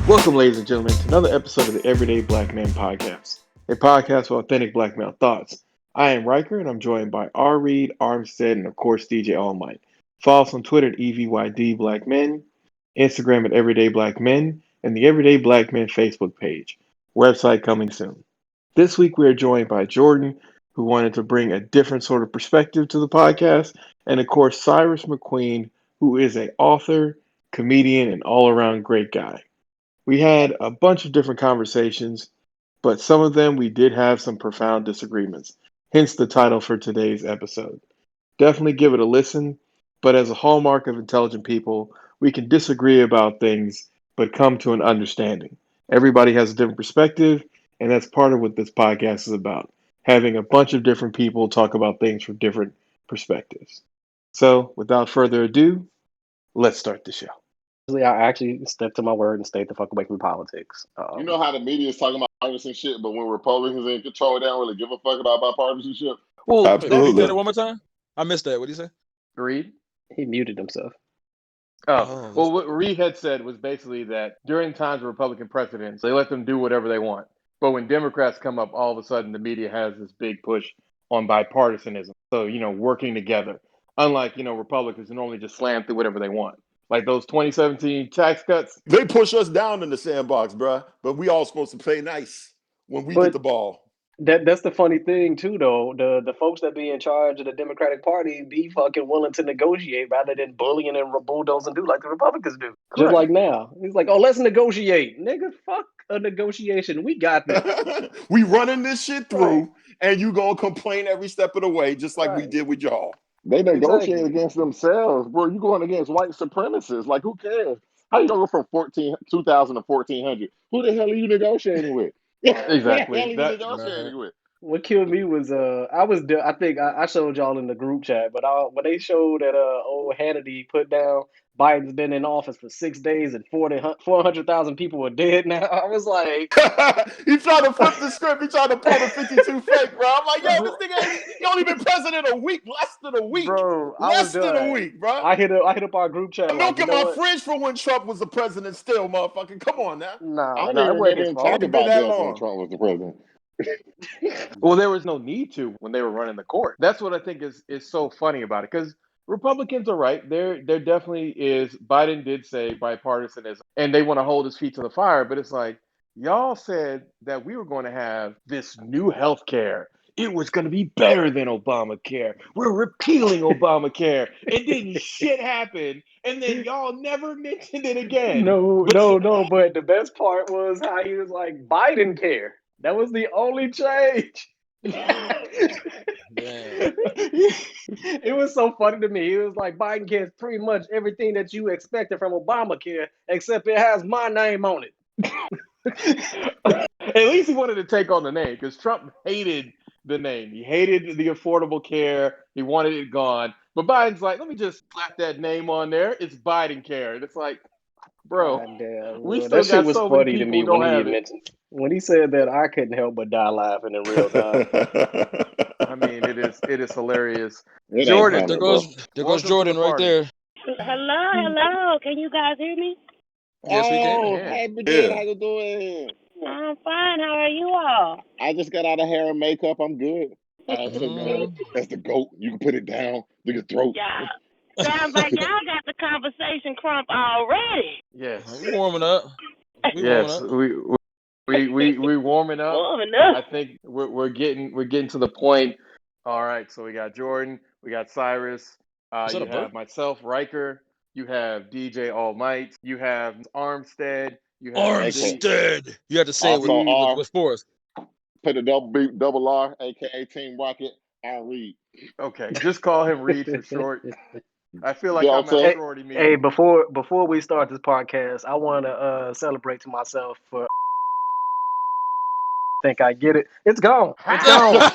Welcome, ladies and gentlemen, to another episode of the Everyday Black Man Podcast, a podcast for authentic black male thoughts. I am Riker, and I'm joined by R. Reed, Armstead, and of course, DJ Allmight. Follow us on Twitter at EVYD Black Men, Instagram at Everyday Black Men, and the Everyday Black Men Facebook page. Website coming soon. This week, we are joined by Jordan, who wanted to bring a different sort of perspective to the podcast, and of course, Cyrus McQueen, who is an author, comedian, and all-around great guy. We had a bunch of different conversations, but some of them we did have some profound disagreements, hence the title for today's episode. Definitely give it a listen, but as a hallmark of intelligent people, we can disagree about things, but come to an understanding. Everybody has a different perspective, and that's part of what this podcast is about, having a bunch of different people talk about things from different perspectives. So, without further ado, let's start the show. I actually stepped to my word and stayed the fuck away from politics. You know how the media is talking about partisan shit, but when Republicans are in control, they don't really give a fuck about bipartisanship? Well, Absolutely. Say that one more time? I missed that. What did you say? Reed? He muted himself. Oh, well, what Reed had said was basically that during times of Republican presidents, they let them do whatever they want. But when Democrats come up, all of a sudden the media has this big push on bipartisanism. So, working together. Unlike, Republicans who normally just slam through whatever they want. Like those 2017 tax cuts. They push us down in the sandbox, bruh. But we all supposed to play nice when we get the ball. That's the funny thing too, though. The folks that be in charge of the Democratic Party be fucking willing to negotiate rather than bullying and bulldoze and do like the Republicans do. Correct. Just like now, he's like, "Oh, let's negotiate, nigga. Fuck a negotiation. We got this. We running this shit through, and you gonna complain every step of the way, just like we did with y'all." They negotiate against themselves, bro. You going against white supremacists? Like, who cares? How you gonna go from 2000 to 1400? Who the hell are you negotiating with? Exactly. Who the hell are you negotiating with? What killed me was I think I showed y'all in the group chat, but when they showed that old Hannity put down Biden's been in office for 6 days and 400,000 people were dead now, I was like, he tried to flip the script. He tried to pull the 52 fake, bro. I'm like, yo, this nigga he only been president a week, less than a week, bro. Less than a week, bro. I hit up our group chat. Milk in my fridge for when Trump was the president. Still, motherfucker, come on now. I don't remember him talking about that when Trump was the president. Well, there was no need to when they were running the court. That's what I think is so funny about it, because Republicans are right. There definitely is. Biden did say bipartisanism, and they want to hold his feet to the fire. But it's like, y'all said that we were going to have this new health care. It was going to be better than Obamacare. We're repealing Obamacare. It didn't shit happen. And then y'all never mentioned it again. No. But the best part was how he was like, Biden care. That was the only change. It was so funny to me. It was like, Biden cares pretty much everything that you expected from Obamacare, except it has my name on it. At least he wanted to take on the name, because Trump hated the name. He hated the Affordable Care. He wanted it gone. But Biden's like, let me just slap that name on there. It's Biden Care. And it's like, bro, we still that shit was so funny many to me people when don't he have mentioned when he said that. I couldn't help but die laughing in real time. I mean, it is hilarious. Jordan, there goes Jordan right there. Hello. Can you guys hear me? Yes, we can. Oh, hey, Brigade, how you doing? I'm fine. How are you all? I just got out of hair and makeup. I'm good. That's the GOAT. You can put it down to your throat. Yeah. Sounds like y'all got the conversation crump already. Yes. We warming up. We warming up. Warming up. I think we're getting to the point. All right, so we got Jordan, we got Cyrus, you have myself, Riker, you have DJ Allmight, you have Armstead, you have Armstead. You have to say it with force. Put a double R, aka Team Rocket, and Reed. Okay, just call him Reed for short. I feel like I'm at a sorority meeting. Hey, before we start this podcast, I want to celebrate to myself for. Think I get it. It's gone. It's gone.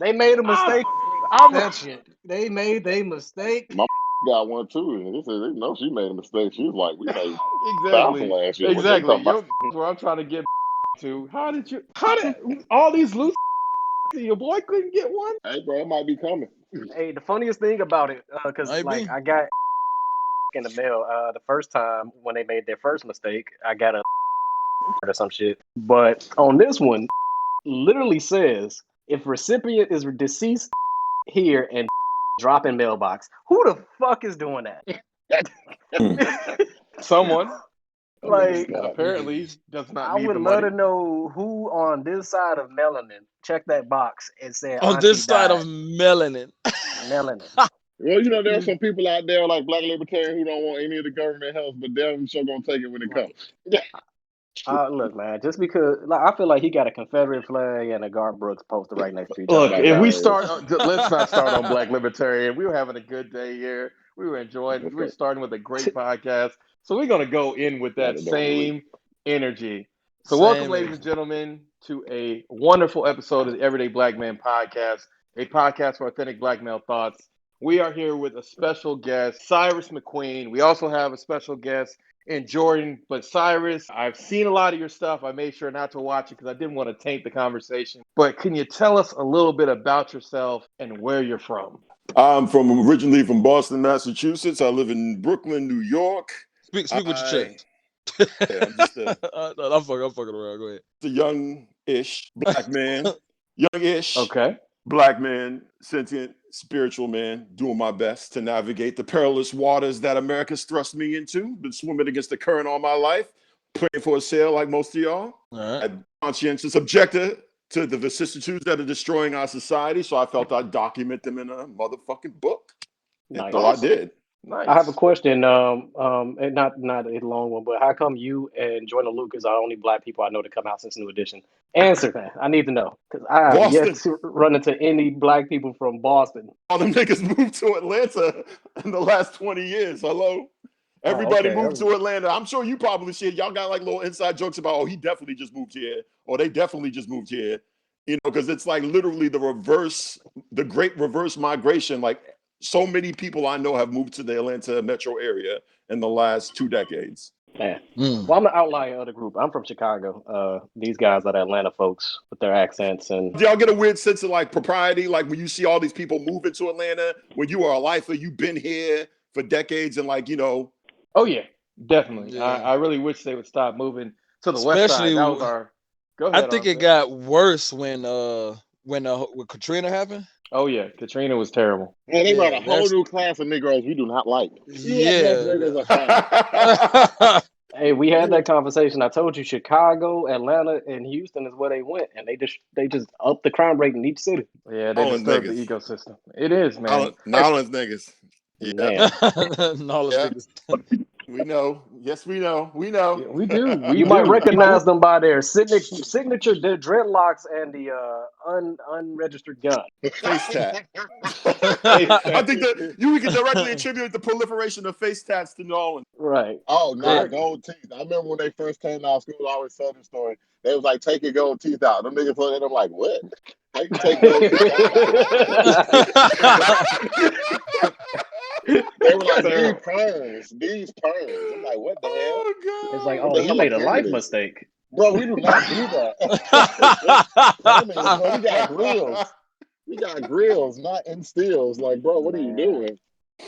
They made a mistake. They made a mistake. My got one too, and they said they know she made a mistake. She was like, "We made exactly last year." Exactly. Where I'm trying to get to. How did all these loose? Your boy couldn't get one. Hey, bro, it might be coming. Hey, the funniest thing about it, because I got in the mail. The first time when they made their first mistake, I got a or some shit. But on this one, literally says if recipient is deceased here and drop in mailbox. Who the fuck is doing that? Someone Like, apparently does not I need would the love money. to know who on this side of melanin checked that box and said On Auntie this side died. of melanin. Melanin. Well, you know, there are some people out there like black libertarian who don't want any of the government help, but they're sure gonna take it when it comes. Look, man, just because I feel like he got a Confederate flag and a Garth Brooks poster right next to each Look, other. if we start, let's not start on Black Libertarian. We were having a good day here. We were enjoying. We're starting with a great podcast, so we're gonna go in with that same energy. So, welcome, ladies and gentlemen, to a wonderful episode of the Everyday Black Man Podcast, a podcast for authentic black male thoughts. We are here with a special guest, Cyrus McQueen. We also have a special guest in Jordan, but Cyrus, I've seen a lot of your stuff. I made sure not to watch it because I didn't want to taint the conversation. But can you tell us a little bit about yourself and where you're from? I'm originally from Boston, Massachusetts. I live in Brooklyn, New York. Speak with your chest. Yeah, I'm just I'm fucking around. Go ahead. a young-ish black man. Young-ish. Okay. Black man, sentient, spiritual man, doing my best to navigate the perilous waters that America's thrust me into. Been swimming against the current all my life, praying for a sail like most of y'all. All right. I'm conscientious objector to the vicissitudes that are destroying our society, so I felt I'd document them in a motherfucking book. Nice. So I did. Nice. I have a question. And not a long one, but how come you and Jordan Lucas are only black people I know to come out since New Edition? Answer that. I need to know because I have yet to run into any black people from Boston. All them niggas moved to Atlanta in the last 20 years. Hello? Everybody moved to Atlanta. I'm sure you probably see it. Y'all got like little inside jokes about, oh, he definitely just moved here, or they definitely just moved here. You know, because it's like literally the great reverse migration. Like so many people I know have moved to the Atlanta metro area in the last 2 decades. Man. Well, I'm the outlier of the group. I'm from Chicago. These guys are the Atlanta folks with their accents. And do y'all get a weird sense of like propriety? Like when you see all these people moving to Atlanta, when you are a lifer, you've been here for decades and like, you know. Oh, yeah, definitely. Yeah. I really wish they would stop moving to the west side. That was our... Go ahead, I think it got worse when Katrina happened. Oh, yeah. Katrina was terrible. Man, they brought a whole new class of Negroes we do not like. Yeah. Hey, we had that conversation. I told you Chicago, Atlanta, and Houston is where they went, and they just upped the crime rate in each city. Yeah, they disturbed the ecosystem. It is, man. Nolans niggas. Yeah. Niggas. We know. Yes, we know. We know. Yeah, we do. You might recognize them by their signature dreadlocks and the unregistered gun. Face tat. I think that we can directly attribute the proliferation of face tats to New Orleans. Right. Oh, no, gold teeth. I remember when they first came out of school, I always told the story. They was like, take your gold teeth out. Them niggas looked at them like, what? How you take gold teeth out? They were like, these perms. I'm like, what the hell? Oh, God. It's like, oh, you made a life mistake. Bro, we do not do that. I mean, bro, we got grills. We got grills, not instills. Like, bro, what are you doing?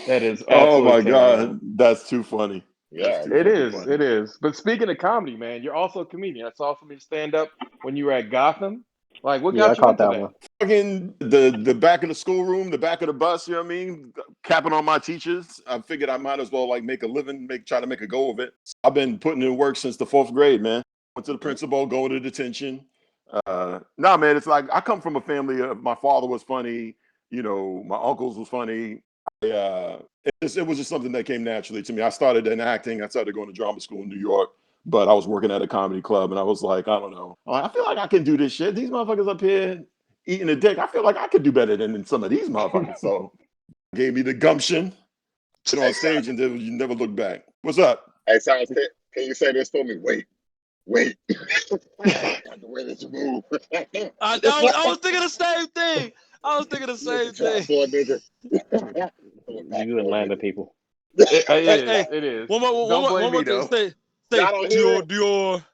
That is oh my terrible. God. That's too funny. Yeah, It is. But speaking of comedy, man, you're also a comedian. I saw some of your stand up when you were at Gotham. Like, what got you into that? One. Fucking the back of the schoolroom, the back of the bus, you know what I mean? Capping on my teachers. I figured I might as well like make a living, try to make a go of it. I've been putting in work since the 4th grade, man. Went to the principal, going to detention. Nah, man, it's like I come from a family of my father was funny, you know, my uncles was funny. It was just something that came naturally to me. I started in acting. I started going to drama school in New York, but I was working at a comedy club, and I was like, I don't know. I feel like I can do this shit. These motherfuckers up here eating a dick. I feel like I could do better than some of these motherfuckers. So gave me the gumption to get on stage, and then you never look back. What's up? Hey, Cyrus, can you say this for me? Wait. The way that you move. I was thinking the same thing. You Atlanta people. It is. One more thing. Say Dior.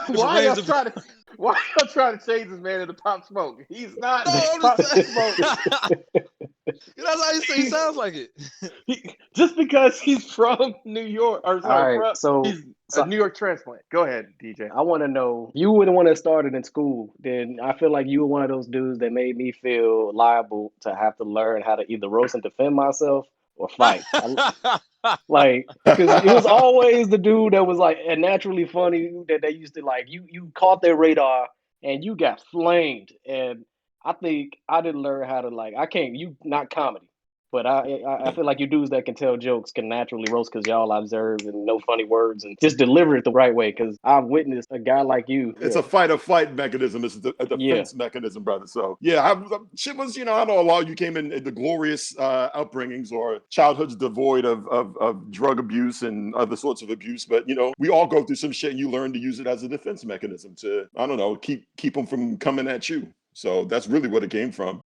Why y'all trying to change this man into Pop Smoke? He's not. No, Pop Smoke. That's how he sounds like it. just because he's from New York, or All sorry, right, he's a so New York transplant. Go ahead, DJ. I want to know, you were the one that started in school. Then I feel like you were one of those dudes that made me feel liable to have to learn how to either roast and defend myself or fight. Like, because it was always the dude that was like a naturally funny that they used to like. You caught their radar and you got flamed. And I think I didn't learn how to like. I can't. You not comedy. But I feel like you dudes that can tell jokes can naturally roast because y'all observe and know funny words and just deliver it the right way. Because I've witnessed a guy like you. It's a fight or flight mechanism. It's a defense mechanism, brother. So yeah, shit was, I know a lot of you came in the glorious upbringings or childhoods devoid of drug abuse and other sorts of abuse. But we all go through some shit, and you learn to use it as a defense mechanism to, I don't know, keep them from coming at you. So that's really what it came from.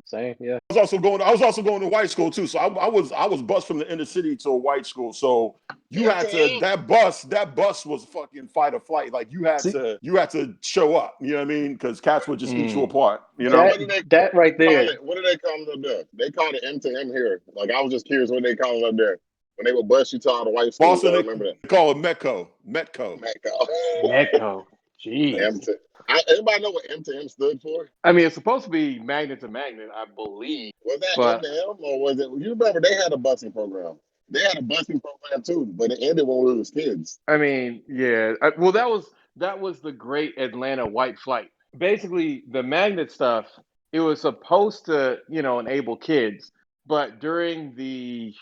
Same, yeah. I was also going to white school too. So I was bused from the inner city to a white school. So you had to that bus was fucking fight or flight. Like you had to show up. You know what I mean? Because cats would just eat you apart. That right there. What do they call it up there? They call it M to M here. Like I was just curious what they call it up there. When they would bust you to all the white schools. Boston, I remember that. They call it Metco. Jeez. Anybody know what M to M stood for? I mean, it's supposed to be magnet to magnet, I believe. Was that M to M, or was it? You remember they had a busing program. They had a busing program too, but it ended when we was kids. I mean, yeah. Well, that was the great Atlanta white flight. Basically, the magnet stuff, it was supposed to, enable kids, but during the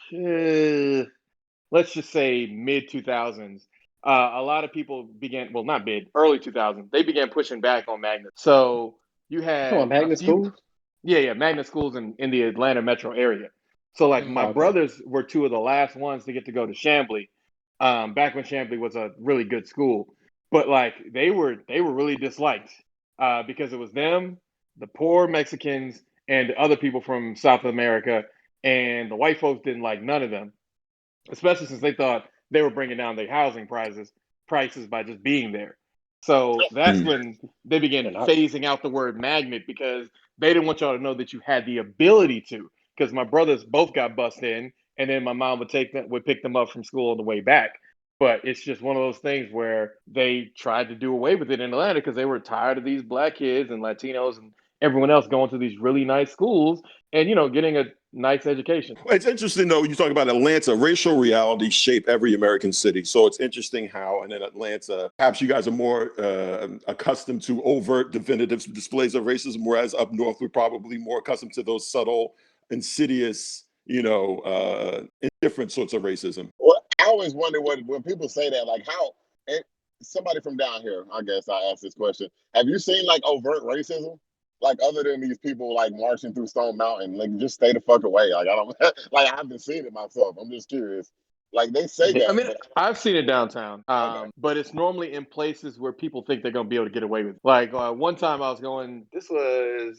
let's just say mid 2000s, a lot of people began, well, not mid, early 2000s, they began pushing back on magnets. So you had magnet schools? Yeah, magnet schools in the Atlanta metro area. So like my brothers were two of the last ones to get to go to Chamblee, back when Chamblee was a really good school. But like they were really disliked because it was them, the poor Mexicans, and the other people from South America, and the white folks didn't like none of them, especially since they thought they were bringing down their housing prices by just being there. So that's when they began phasing out the word magnet because they didn't want y'all to know that you had the ability to. Because my brothers both got bussed in, and then my mom would pick them up from school on the way back. But it's just one of those things where they tried to do away with it in Atlanta because they were tired of these black kids and Latinos and everyone else going to these really nice schools and getting a nice education. It's interesting though, you talk about Atlanta. Racial realities shape every American city. So it's interesting how, and in Atlanta, perhaps you guys are more accustomed to overt, definitive displays of racism, whereas up north we're probably more accustomed to those subtle, insidious, different sorts of racism. Well, I always wonder when people say that, like how. Somebody from down here, I guess I asked this question. Have you seen like overt racism? Like other than these people like marching through Stone Mountain, like just stay the fuck away. Like I don't like I haven't seen it myself. I'm just curious. Like they say that. I mean, I've seen it downtown, but it's normally in places where people think they're gonna be able to get away with it. Like one time I was going. This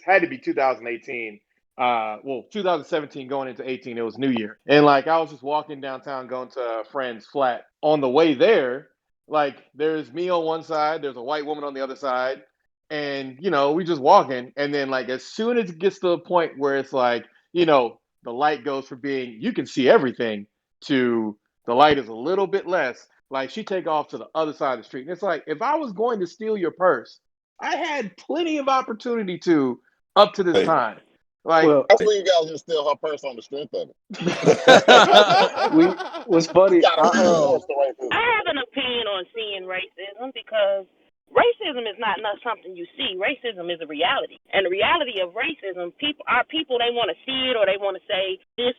had to be 2018. 2017 going into 18. It was New Year, and like I was just walking downtown, going to a friend's flat. On the way there, like there's me on one side, there's a white woman on the other side. And, we just walking. And then like, as soon as it gets to the point where it's like, the light goes from being, you can see everything to the light is a little bit less. Like she take off to the other side of the street. And it's like, if I was going to steal your purse, I had plenty of opportunity to up to this time. Like, that's when you guys just steal her purse on the strength of it. What's funny? I have an opinion on seeing racism because racism is not something you see. Racism is a reality. And the reality of racism, people they want to see it or they want to say this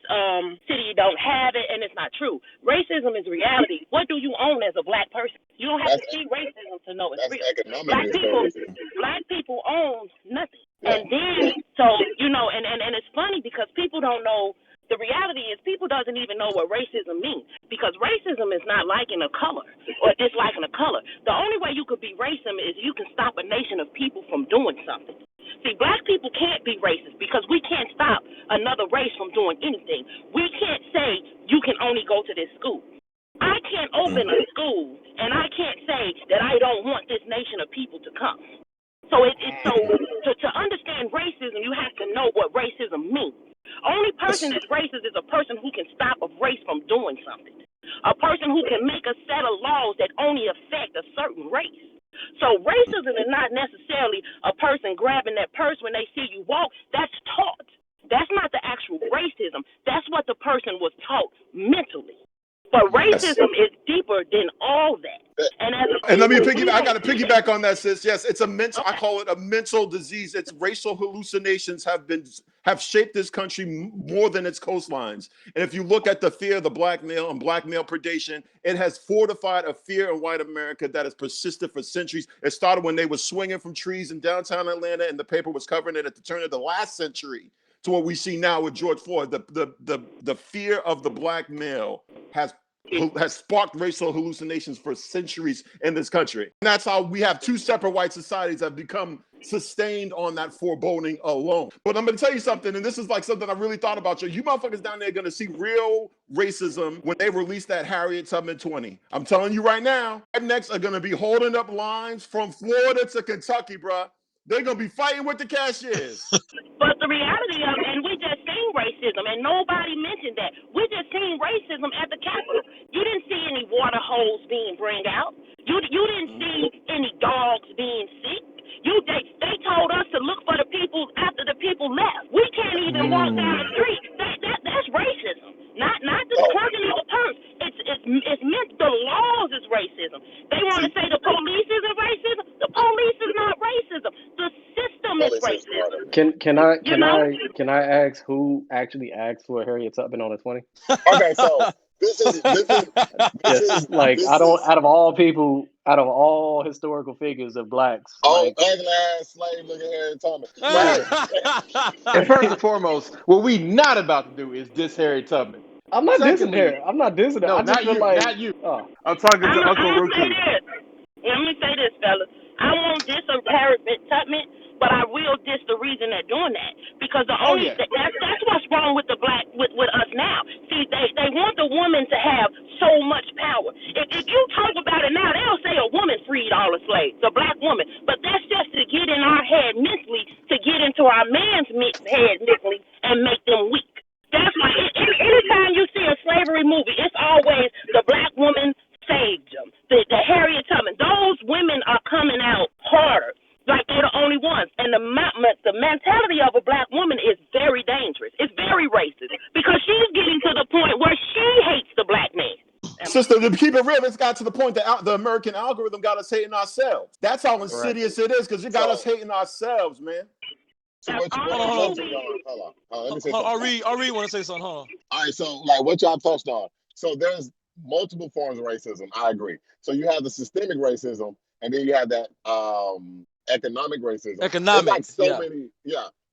city don't have it and it's not true. Racism is reality. What do you own as a black person? You don't have to see racism to know it's real. Black people own nothing. Yeah. And then and it's funny because people don't know. The reality is people doesn't even know what racism means because racism is not liking a color or disliking a color. The only way you could be racist is you can stop a nation of people from doing something. See, black people can't be racist because we can't stop another race from doing anything. We can't say you can only go to this school. I can't open a school and I can't say that I don't want this nation of people to come. So to understand racism, you have to know what racism means. Only person that's racist is a person who can stop a race from doing something. A person who can make a set of laws that only affect a certain race. So racism is not necessarily a person grabbing that purse when they see you walk. That's taught. That's not the actual racism. That's what the person was taught mentally. But racism is deeper than all that. And let me I got to piggyback on that, sis. Yes, it's a mental. Okay. I call it a mental disease. It's racial hallucinations have shaped this country more than its coastlines. And if you look at the fear of the black male and black male predation, it has fortified a fear in white America that has persisted for centuries. It started when they were swinging from trees in downtown Atlanta, and the paper was covering it at the turn of the last century. To what we see now with George Floyd, the fear of the black male has sparked racial hallucinations for centuries in this country. And that's how we have two separate white societies that have become sustained on that foreboding alone. But I'm going to tell you something, and this is like something I really thought about. You motherfuckers down there are going to see real racism when they release that Harriet Tubman 20. I'm telling you right now, rednecks are going to be holding up lines from Florida to Kentucky, bruh. They're going to be fighting with the cashiers. But the reality of it, and we just seen racism, and nobody mentioned that. We just seen racism at the Capitol. You didn't see any water holes being bring out. You didn't see any dogs being sick. They told us to look for the people after the people left. We can't even walk down the street. That's racism. Not the plugging of the purse. It's meant the laws is racism. They want to say the police isn't racism. The police is not racism. The system is racism. Can I ask who actually asked for Harriet Tubman on the 20? Okay, so this is out of all people, out of all historical figures of blacks. Ugly ass slave looking Harriet Tubman. And first and foremost, what we not about to do is diss Harriet Tubman. I'm not dissing her. I'm not dissing her. No, not you. Oh. I'm talking to Uncle Roku. Let me say this, fellas. I won't diss Harriet Tubman, but I will diss the reason they're doing that. Because that's what's wrong with with us now. See, they want the woman to have so much power. If you talk about it now, they'll say a woman freed all the slaves, a black woman. But that's just to get in our head mentally, to get into our man's head mentally, and make them weak. That's why anytime you see a slavery movie, it's always the black woman saved them. The Harriet Tubman, those women are coming out harder, like they're the only ones. And the mentality of a black woman is very dangerous. It's very racist because she's getting to the point where she hates the black man. Sister, to keep it real, it's got to the point that the American algorithm got us hating ourselves. That's how insidious it is, because it got us hating ourselves, man. So hold on. Ari want to say something. Hold on. All right, so like what y'all touched on. So there's multiple forms of racism. I agree. So you have the systemic racism, and then you have that economic racism.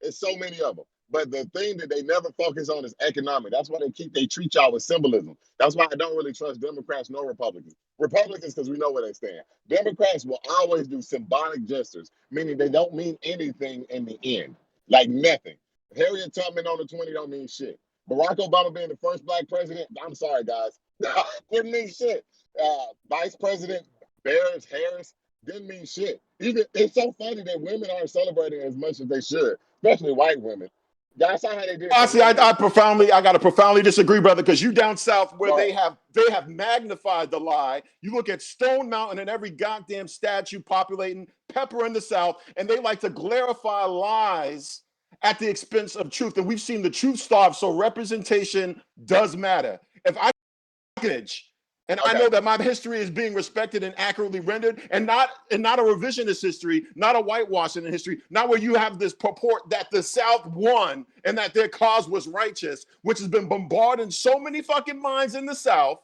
It's so many of them. But the thing that they never focus on is economic. That's why they treat y'all with symbolism. That's why I don't really trust Democrats nor Republicans. Republicans, because we know where they stand. Democrats will always do symbolic gestures, meaning they don't mean anything in the end. Like nothing. Harriet Tubman on the 20 don't mean shit. Barack Obama being the first black president, I'm sorry, guys, didn't mean shit. Vice President Harris didn't mean shit. It's so funny that women aren't celebrating as much as they should, especially white women. That's how they did. Honestly, I got to profoundly disagree, brother, because you down south where they have magnified the lie. You look at Stone Mountain and every goddamn statue populating pepper in the South, and they like to glorify lies at the expense of truth. And we've seen the truth starve, so representation does matter. If I I know that my history is being respected and accurately rendered, and not a revisionist history, not a whitewashing history, not where you have this purport that the South won and that their cause was righteous, which has been bombarded in so many fucking minds in the South.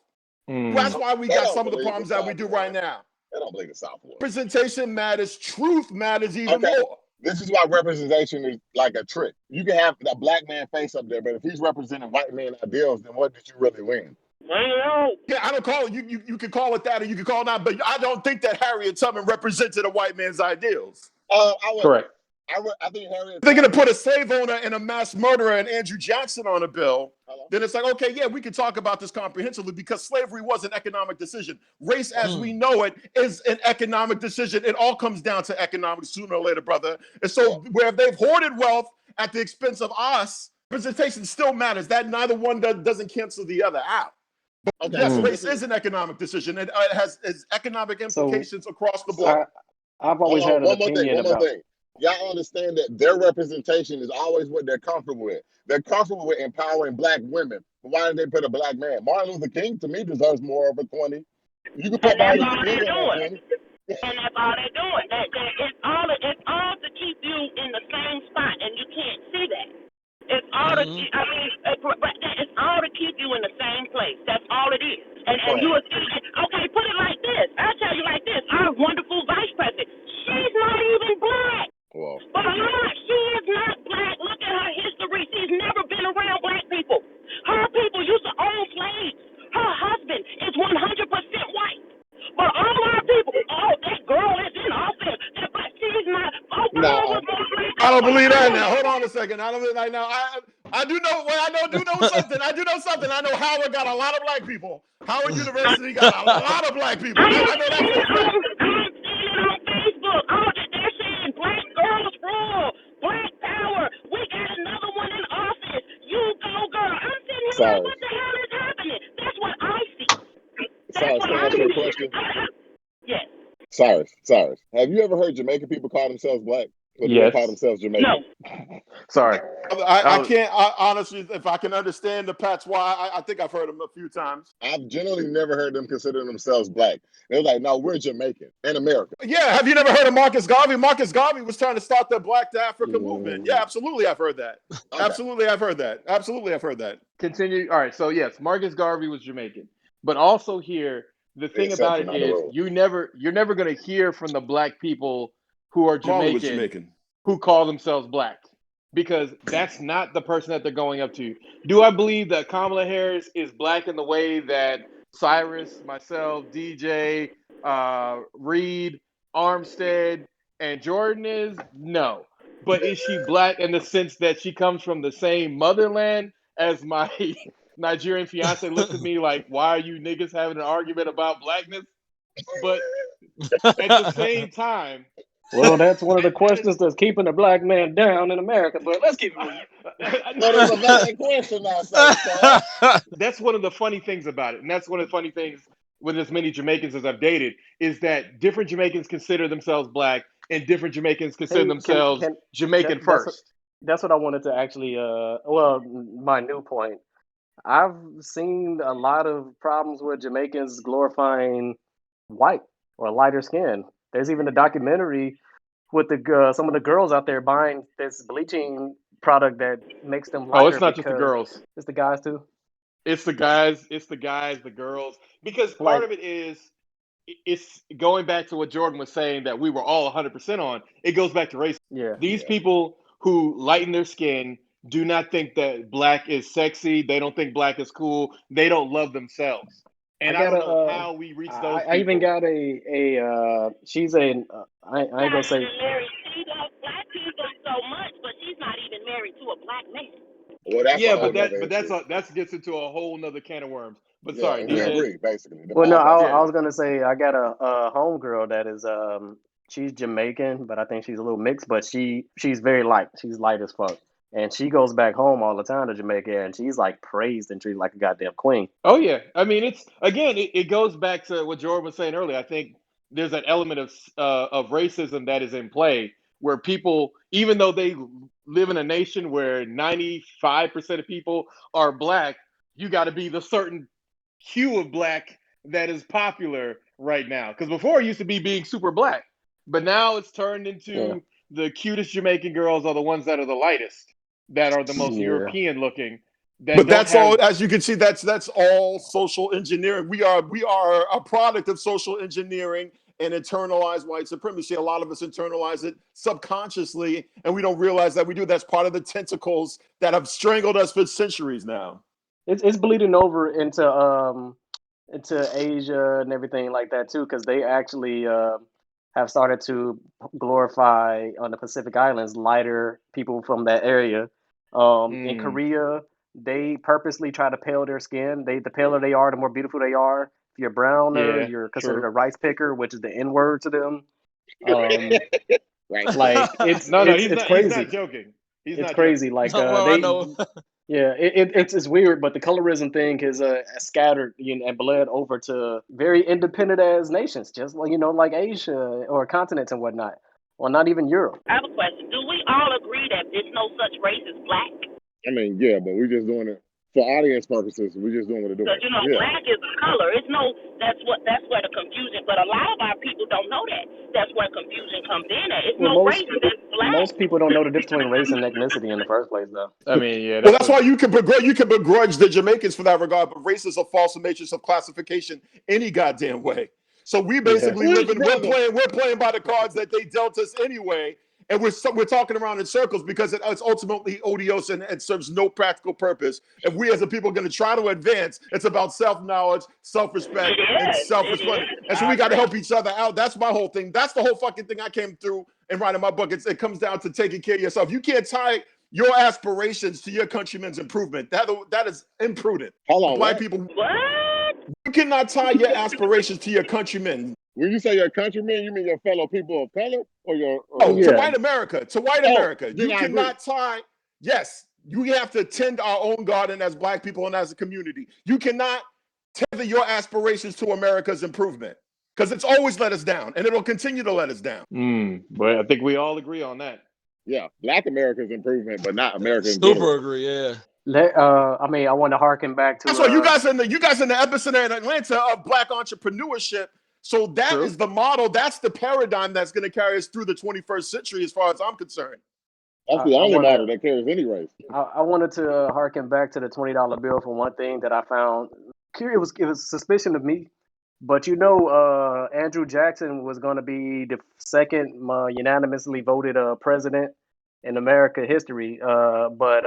That's why we got some of the problems that we do right now. I don't believe the South won. Representation matters. Truth matters even more. This is why representation is like a trick. You can have a black man face up there, but if he's representing white man ideals, then what did you really win? Yeah, I don't call it. You can call it that, or you can call it not. But I don't think that Harriet Tubman represented a white man's ideals. Correct. I think Harriet. They're gonna put a slave owner and a mass murderer and Andrew Jackson on a bill. Then it's like, okay, yeah, we can talk about this comprehensively because slavery was an economic decision. Race, as we know it, is an economic decision. It all comes down to economics sooner or later, brother. And so where they've hoarded wealth at the expense of us, Representation still matters. That neither one doesn't cancel the other out. Okay, Yes, so race is an economic decision. It has economic So, implications across the board. I've hold always on, had an one more thing, opinion one more about. thing. Y'all understand that their representation is always what they're comfortable with. They're comfortable with empowering black women. Why did they put a black man? Martin Luther King, to me, deserves more of a 20. You can put And that's Martin Luther all King they're on that doing. 20. And that's all they're doing. It's all to keep you in the same spot, and you can't see that. It's all to, Mhm. it's all to keep you in the same place. That's all it is. And Right. you will see, okay, put it like this. I'll tell you like this. Our wonderful vice president, she's not even black. Well, But she is not black. Look at her history. She's never been around black people. Her people used to own slaves. Her husband is 100% white. But all our people, that girl is in office. But she's not. Obama nah, was more black. I don't believe that now. Hold on a second. I don't believe that now. I do know. Well, do know something. I do know something. I know Howard got a lot of black people. Howard University got a lot of black people. I know that for a fact. I'm seeing it on Facebook. They're saying black girls rule, black power. We got another one in office. You go, girl. I'm sitting here like, sorry. what the hell is happening? That's what I see. Cyrus, can I ask you a question? Yes. Cyrus. Have you ever heard Jamaican people call themselves black? Or do they Yes. call themselves Jamaican? No. Sorry. I can't honestly, if I can understand the Pat's why. I think I've heard them a few times. I've generally never heard them consider themselves black. They're like, no, we're Jamaican in America. Yeah, have you never heard of Marcus Garvey? Marcus Garvey was trying to start the Black to Africa movement. Yeah, absolutely, I've heard that. Okay. Absolutely, I've heard that. Absolutely, I've heard that. Continue. All right. So yes, Marcus Garvey was Jamaican, but also here the thing about it is you're never going to hear from the black people who are Marley was Jamaican Jamaican. who call themselves black, because that's not the person that they're going up to. Do I believe that Kamala Harris is black in the way that Cyrus, myself, DJ, Reed, Armstead, and Jordan is? No. But is she black in the sense that she comes from the same motherland as my Nigerian fiance looks at me like, why are you niggas having an argument about blackness? But at the same time, Well, that's one of the questions that's keeping the black man down in America. But let's keep it moving. That is a valid question now, sir. That's one of the funny things about it. And that's one of the funny things with as many Jamaicans as I've dated is that different Jamaicans consider themselves black and different Jamaicans consider themselves Jamaican first. That's what I wanted to actually, well, my new point. I've seen a lot of problems with Jamaicans glorifying white or lighter skin. There's even a documentary with some of the girls out there buying this bleaching product that makes them lighter. Oh, it's not just the girls. It's the guys too. It's the guys, the girls. Because part of it is, it's going back to what Jordan was saying that we were all 100% on. It goes back to race. Yeah. These people who lighten their skin do not think that black is sexy. They don't think black is cool. They don't love themselves. And I don't know how we reach those people. I even got she's I ain't gonna say. She loves black people so much, but she's not even married to a black man. Well, that's that gets into a whole nother can of worms. But yeah, sorry, we agree, basically. Well, no, I was gonna say I got a homegirl that is she's Jamaican, but I think she's a little mixed. But she's very light. She's light as fuck, and she goes back home all the time to Jamaica, and she's like praised and treated like a goddamn queen. Oh yeah, I mean it goes back to what Jordan was saying earlier. I think there's an element of racism that is in play where people, even though they live in a nation where 95% of people are black, you got to be the certain hue of black that is popular right now. Because before it used to be being super black, but now it's turned into the cutest Jamaican girls are the ones that are the lightest, that are the most European looking. But that's all, as you can see, that's all social engineering. We are a product of social engineering and internalized white supremacy. A lot of us internalize it subconsciously, and we don't realize that we do. That's part of the tentacles that have strangled us for centuries now. It's bleeding over into Asia and everything like that too, because they actually have started to glorify on the Pacific Islands lighter people from that area. In Korea, they purposely try to pale their skin. The paler they are, the more beautiful they are. If you're browner, you're considered a rice picker, which is the N word to them. Right. Like it's crazy. He's not joking. It's crazy. Like Well, I know. yeah, it's weird, but the colorism thing is scattered and bled over to very independent as nations, just like like Asia or continents and whatnot. Well, not even Europe. I have a question. Do we all agree that there's no such race as black? I mean, yeah, but we're just doing it for audience purposes. We're just doing what we're doing. Because black is a color. That's where the confusion. But a lot of our people don't know that. That's where confusion comes in at. It's no race that's black. Most people don't know the difference between race and ethnicity in the first place, though. I mean, yeah. Well, that's why you can begrudge the Jamaicans for that regard, but race is a false matrix of classification any goddamn way. So we basically we're playing by the cards that they dealt us anyway, and we're talking around in circles because it's ultimately odious and it serves no practical purpose. If we as a people are going to try to advance, it's about self-knowledge, self-respect, and self-respect. And so we got to help each other out. That's my whole thing. That's the whole fucking thing I came through and writing my book. It comes down to taking care of yourself. You can't tie your aspirations to your countrymen's improvement. That is imprudent. Hold on, Black what? people. What? You cannot tie your aspirations to your countrymen. When you say your countrymen, you mean your fellow people of color or your? To white America. To white America. You then I cannot tie. Yes, you have to tend our own garden as Black people and as a community. You cannot tether your aspirations to America's improvement because it's always let us down and it'll continue to let us down. But I think we all agree on that. Yeah, Black America's improvement, but not American. Super agree, yeah. I mean, I want to harken back to. So you guys in the epicenter in Atlanta of Black entrepreneurship. So that is the model. That's the paradigm that's going to carry us through the 21st century, as far as I'm concerned. That's the only model that carries any race. I wanted to harken back to the $20 bill for one thing that I found. It was suspicion of me, but Andrew Jackson was going to be the second unanimously voted president in America history. But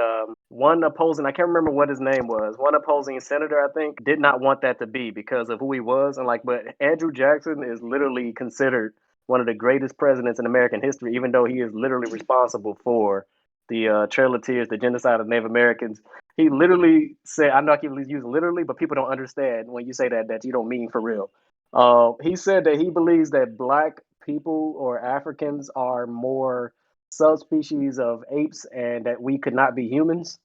one opposing, I can't remember what his name was, one opposing senator, I think, did not want that to be because of who he was. But Andrew Jackson is literally considered one of the greatest presidents in American history, even though he is literally responsible for the Trail of Tears, the genocide of Native Americans. He literally said, I know I keep using literally, but people don't understand when you say that you don't mean for real. He said that he believes that Black people or Africans are more subspecies of apes and that we could not be humans.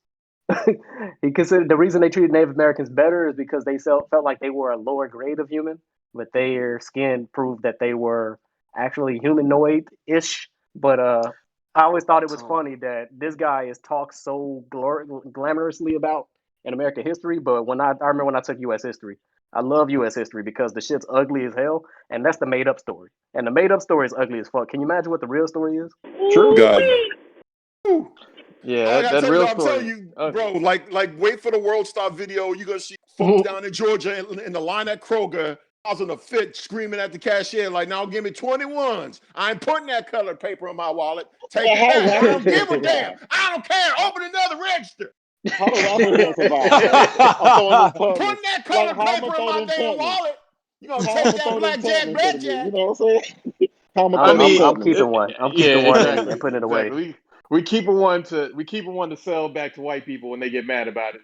He considered the reason they treated Native Americans better is because they felt like they were a lower grade of human, but their skin proved that they were actually humanoid-ish. But I always thought it was funny that this guy is talked so glamorously about in American history, but I remember when I took U.S. history, I love U.S. history because the shit's ugly as hell, and that's the made-up story. And the made-up story is ugly as fuck. Can you imagine what the real story is? True. God. Yeah, that real story. I'm telling you, bro, like wait for the World Star video. You're going to see folks down in Georgia in the line at Kroger causing a fit, screaming at the cashier, like, now give me 21s. I ain't putting that colored paper in my wallet. Take it back. I don't give a damn. I don't care. Open another register. How do rappers survive? Putting that colored paper in my damn wallet. You gonna take that blackjack? You know what I'm saying? I'm keeping one. I'm keeping one and putting it away. Exactly. We keep one to sell back to white people when they get mad about it.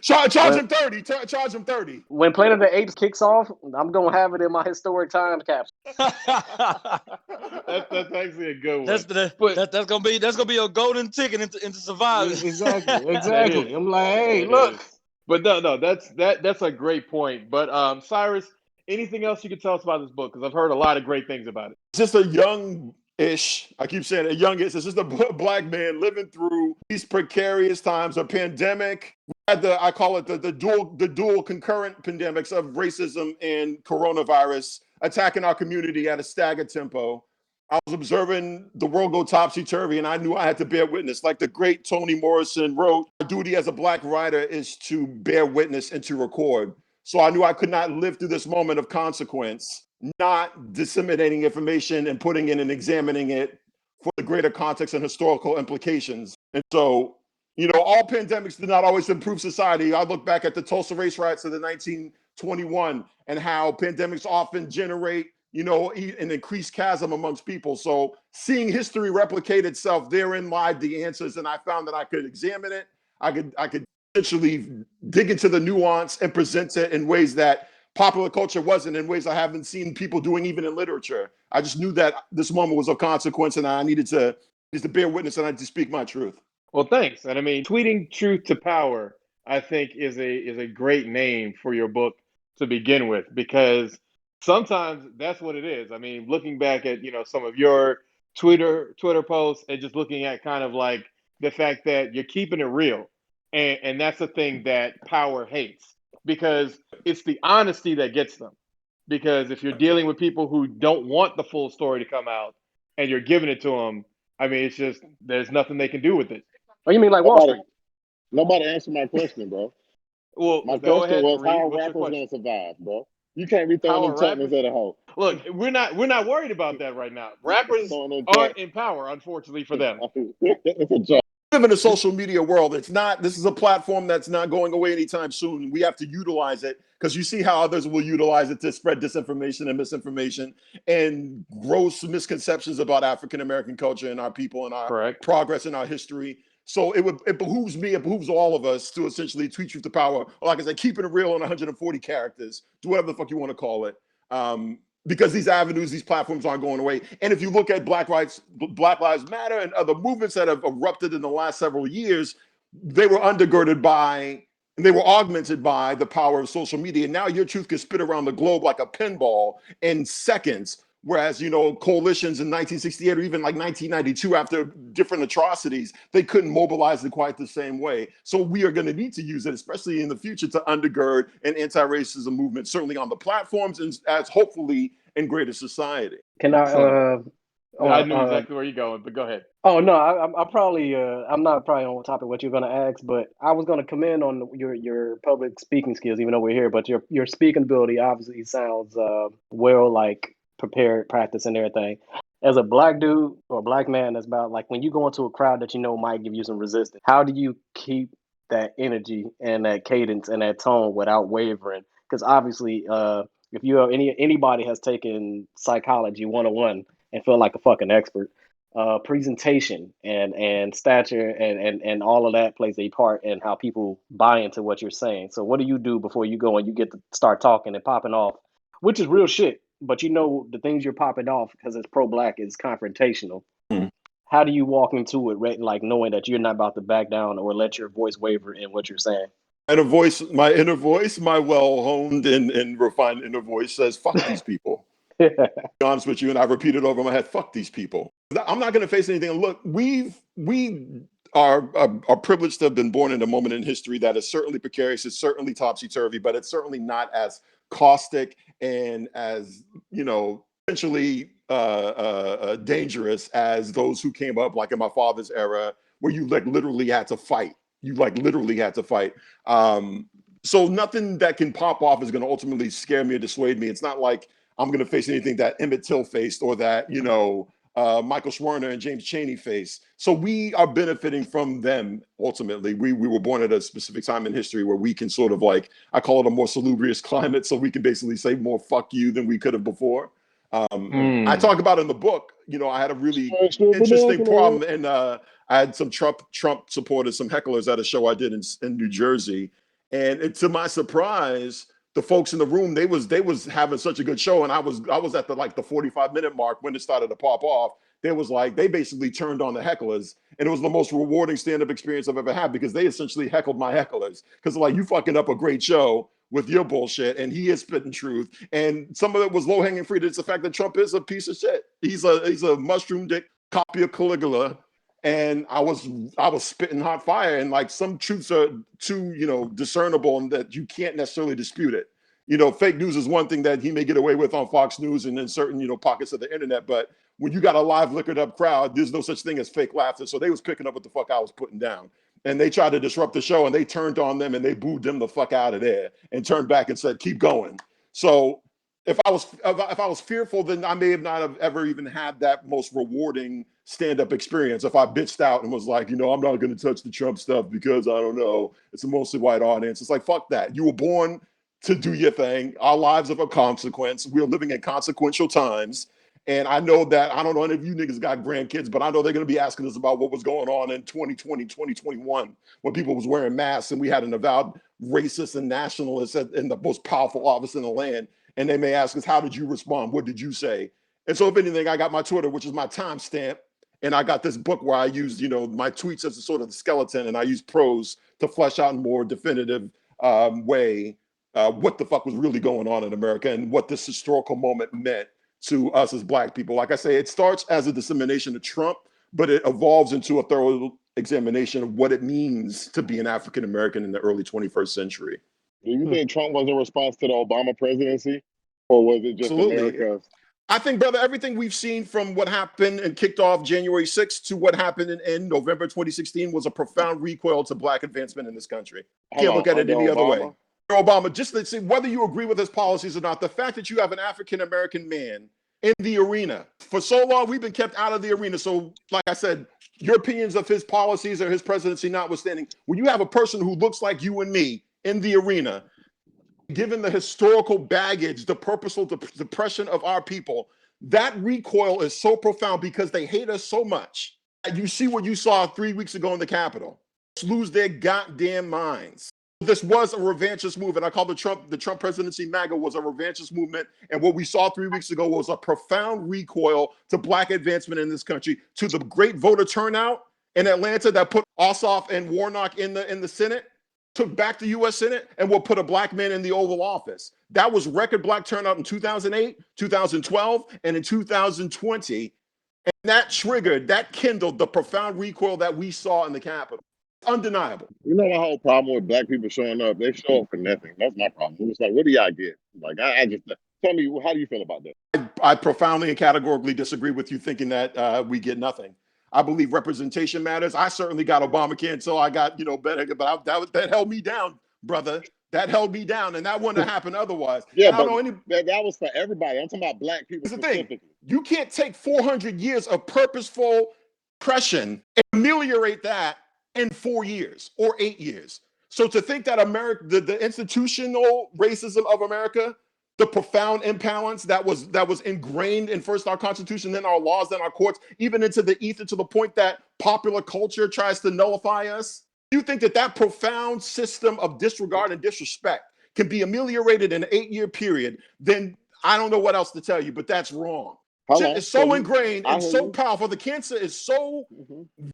Charge them 30. Charge them 30. When Planet of the Apes kicks off, I'm gonna have it in my historic time capsule. That's actually a good one. That's gonna be a golden ticket into surviving. Exactly. I'm like, hey, look. But no, that's a great point. But Cyrus, anything else you could tell us about this book? Because I've heard a lot of great things about it. It's just a young-ish, I keep saying it, youngish. It's just a Black man living through these precarious times, a pandemic. We had I call it the dual concurrent pandemics of racism and coronavirus attacking our community at a staggered tempo. I was observing the world go topsy-turvy, and I knew I had to bear witness. Like the great Toni Morrison wrote, our duty as a Black writer is to bear witness and to record. So I knew I could not live through this moment of consequence, not disseminating information and putting in and examining it for the greater context and historical implications. And so, all pandemics do not always improve society. I look back at the Tulsa race riots of the 1921 and how pandemics often generate an increased chasm amongst people. So seeing history replicate itself, therein lied the answers. And I found that I could examine it. I could essentially dig into the nuance and present it in ways that popular culture wasn't, in ways I haven't seen people doing even in literature. I just knew that this moment was of consequence and I needed to Just to bear witness and I just speak my truth. Well, thanks. And I mean, tweeting truth to power, I think is a great name for your book to begin with, because sometimes that's what it is. I mean, looking back at, some of your Twitter posts and just looking at kind of like the fact that you're keeping it real. And that's the thing that power hates, because it's the honesty that gets them. Because if you're dealing with people who don't want the full story to come out and you're giving it to them, I mean, it's just there's nothing they can do with it. Oh, you mean like Wall Street? Nobody answered my question, bro. Well, My go question ahead was and read. how What's your rappers question? gonna survive, bro. You can't be How throwing are them Chapmans rappers? at a hoe. Look, we're not worried about that right now. Rappers Throwing them aren't in power, unfortunately for them. It's a joke. We live in a social media world. This is a platform that's not going away anytime soon. We have to utilize it because you see how others will utilize it to spread disinformation and misinformation and gross misconceptions about African American culture and our people and our Correct. progress in our history. So it behooves me, it behooves all of us to essentially tweet truth to power. Or like I said, keeping it real in 140 characters. Do whatever the fuck you want to call it. Because these avenues, these platforms aren't going away. And if you look at Black Lives Matter and other movements that have erupted in the last several years, they were undergirded by and they were augmented by the power of social media. Now your truth can spit around the globe like a pinball in seconds. Whereas, coalitions in 1968 or even like 1992, after different atrocities, they couldn't mobilize it quite the same way. So we are going to need to use it, especially in the future, to undergird an anti-racism movement, certainly on the platforms and as hopefully in greater society. Can I? I knew exactly where you're going, but go ahead. Oh no, I'm probably I'm not probably on top of what you're gonna ask, but I was gonna commend on your public speaking skills, even though we're here. But your speaking ability obviously sounds well like prepared, practice, and everything. As a black dude or a black man, that's about like when you go into a crowd that might give you some resistance. How do you keep that energy and that cadence and that tone without wavering? Because obviously, if you have anybody has taken psychology 101 and feel like a fucking expert, presentation and stature and all of that plays a part in how people buy into what you're saying. So what do you do before you go and you get to start talking and popping off, which is real shit, but the things you're popping off because it's pro-black is confrontational. How do you walk into it like knowing that you're not about to back down or let your voice waver in what you're saying? My inner voice, my well-honed and refined inner voice says, fuck these people. To be honest with you, and I repeat it over my head, fuck these people. I'm not going to face anything. Look, we are privileged to have been born in a moment in history that is certainly precarious, it's certainly topsy-turvy, but it's certainly not as caustic and as, potentially dangerous as those who came up like in my father's era, where you literally had to fight. So nothing that can pop off is going to ultimately scare me or dissuade me. It's not like I'm going to face anything that Emmett Till faced or that, Michael Schwerner and James Chaney faced. So we are benefiting from them. Ultimately, we were born at a specific time in history where we can sort of I call it a more salubrious climate. So we can basically say more fuck you than we could have before. I talk about in the book, I had a really interesting problem, and I had some Trump supporters, some hecklers at a show I did in New Jersey, and to my surprise, the folks in the room, they was having such a good show, and I was at the 45-minute mark when it started to pop off. They basically turned on the hecklers, and it was the most rewarding stand-up experience I've ever had, because they essentially heckled my hecklers, because you fucking up a great show with your bullshit, and he is spitting truth. And some of it was low-hanging fruit. It's the fact that Trump is a piece of shit. He's a mushroom dick copy of Caligula. And I was spitting hot fire, and some truths are too, discernible, and that you can't necessarily dispute it. Fake news is one thing that he may get away with on Fox News and in certain, pockets of the internet. But when you got a live liquored up crowd, there's no such thing as fake laughter. So they was picking up what the fuck I was putting down. And they tried to disrupt the show, and they turned on them and they booed them the fuck out of there and turned back and said, keep going. So if I was fearful, then I may have not have ever even had that most rewarding stand-up experience. If I bitched out and was like, I'm not going to touch the Trump stuff because I don't know, it's a mostly white audience. It's like, fuck that. You were born to do your thing. Our lives have a consequence. We're living in consequential times. And I know that, I don't know if you niggas got grandkids, but I know they're going to be asking us about what was going on in 2020, 2021, when people was wearing masks and we had an avowed racist and nationalist in the most powerful office in the land. And they may ask us, how did you respond? What did you say? And so if anything, I got my Twitter, which is my timestamp. And I got this book where I use, my tweets as a sort of the skeleton, and I use prose to flesh out in a more definitive way what the fuck was really going on in America and what this historical moment meant to us as Black people. Like I say, it starts as a dissemination of Trump, but it evolves into a thorough examination of what it means to be an African American in the early 21st century. Do you think Trump was a response to the Obama presidency, or was it just Absolutely. America's? I think, brother, everything we've seen from what happened and kicked off January 6th to what happened in November 2016 was a profound recoil to Black advancement in this country. Can't look at it any other way. Obama, just let's see whether you agree with his policies or not, the fact that you have an African-American man in the arena. For so long, we've been kept out of the arena. So, like I said, your opinions of his policies or his presidency notwithstanding, when you have a person who looks like you and me in the arena, given the historical baggage, the purposeful depression of our people, that recoil is so profound because they hate us so much. You see what you saw 3 weeks ago in the Capitol. Lose their goddamn minds. This was a revanchist move, and I call the Trump presidency MAGA was a revanchist movement. And what we saw 3 weeks ago was a profound recoil to Black advancement in this country, to the great voter turnout in Atlanta that put Ossoff and Warnock in the Senate, took back the U.S. Senate, and will put a Black man in the Oval Office. That was record Black turnout in 2008, 2012, and in 2020. And that kindled the profound recoil that we saw in the Capitol. Undeniable. You know, my whole problem with Black people showing up, they show up for nothing. That's my problem. It's like, what do y'all get? Like, I just, tell me, how do you feel about that? I profoundly and categorically disagree with you thinking that we get nothing. I believe representation matters. I certainly got Obamacare until I got, better, but that held me down, brother. That held me down, and that wouldn't have happened otherwise. Yeah, but that was for everybody. I'm talking about Black people specifically. Thing. You can't take 400 years of purposeful oppression and ameliorate that in 4 years or 8 years. So to think that America, the institutional racism of America, the profound imbalance that was ingrained in first our Constitution, then our laws, then our courts, even into the ether, to the point that popular culture tries to nullify us. You think that profound system of disregard and disrespect can be ameliorated in an 8-year period, then I don't know what else to tell you, but that's wrong. It's so ingrained and so powerful. The cancer is so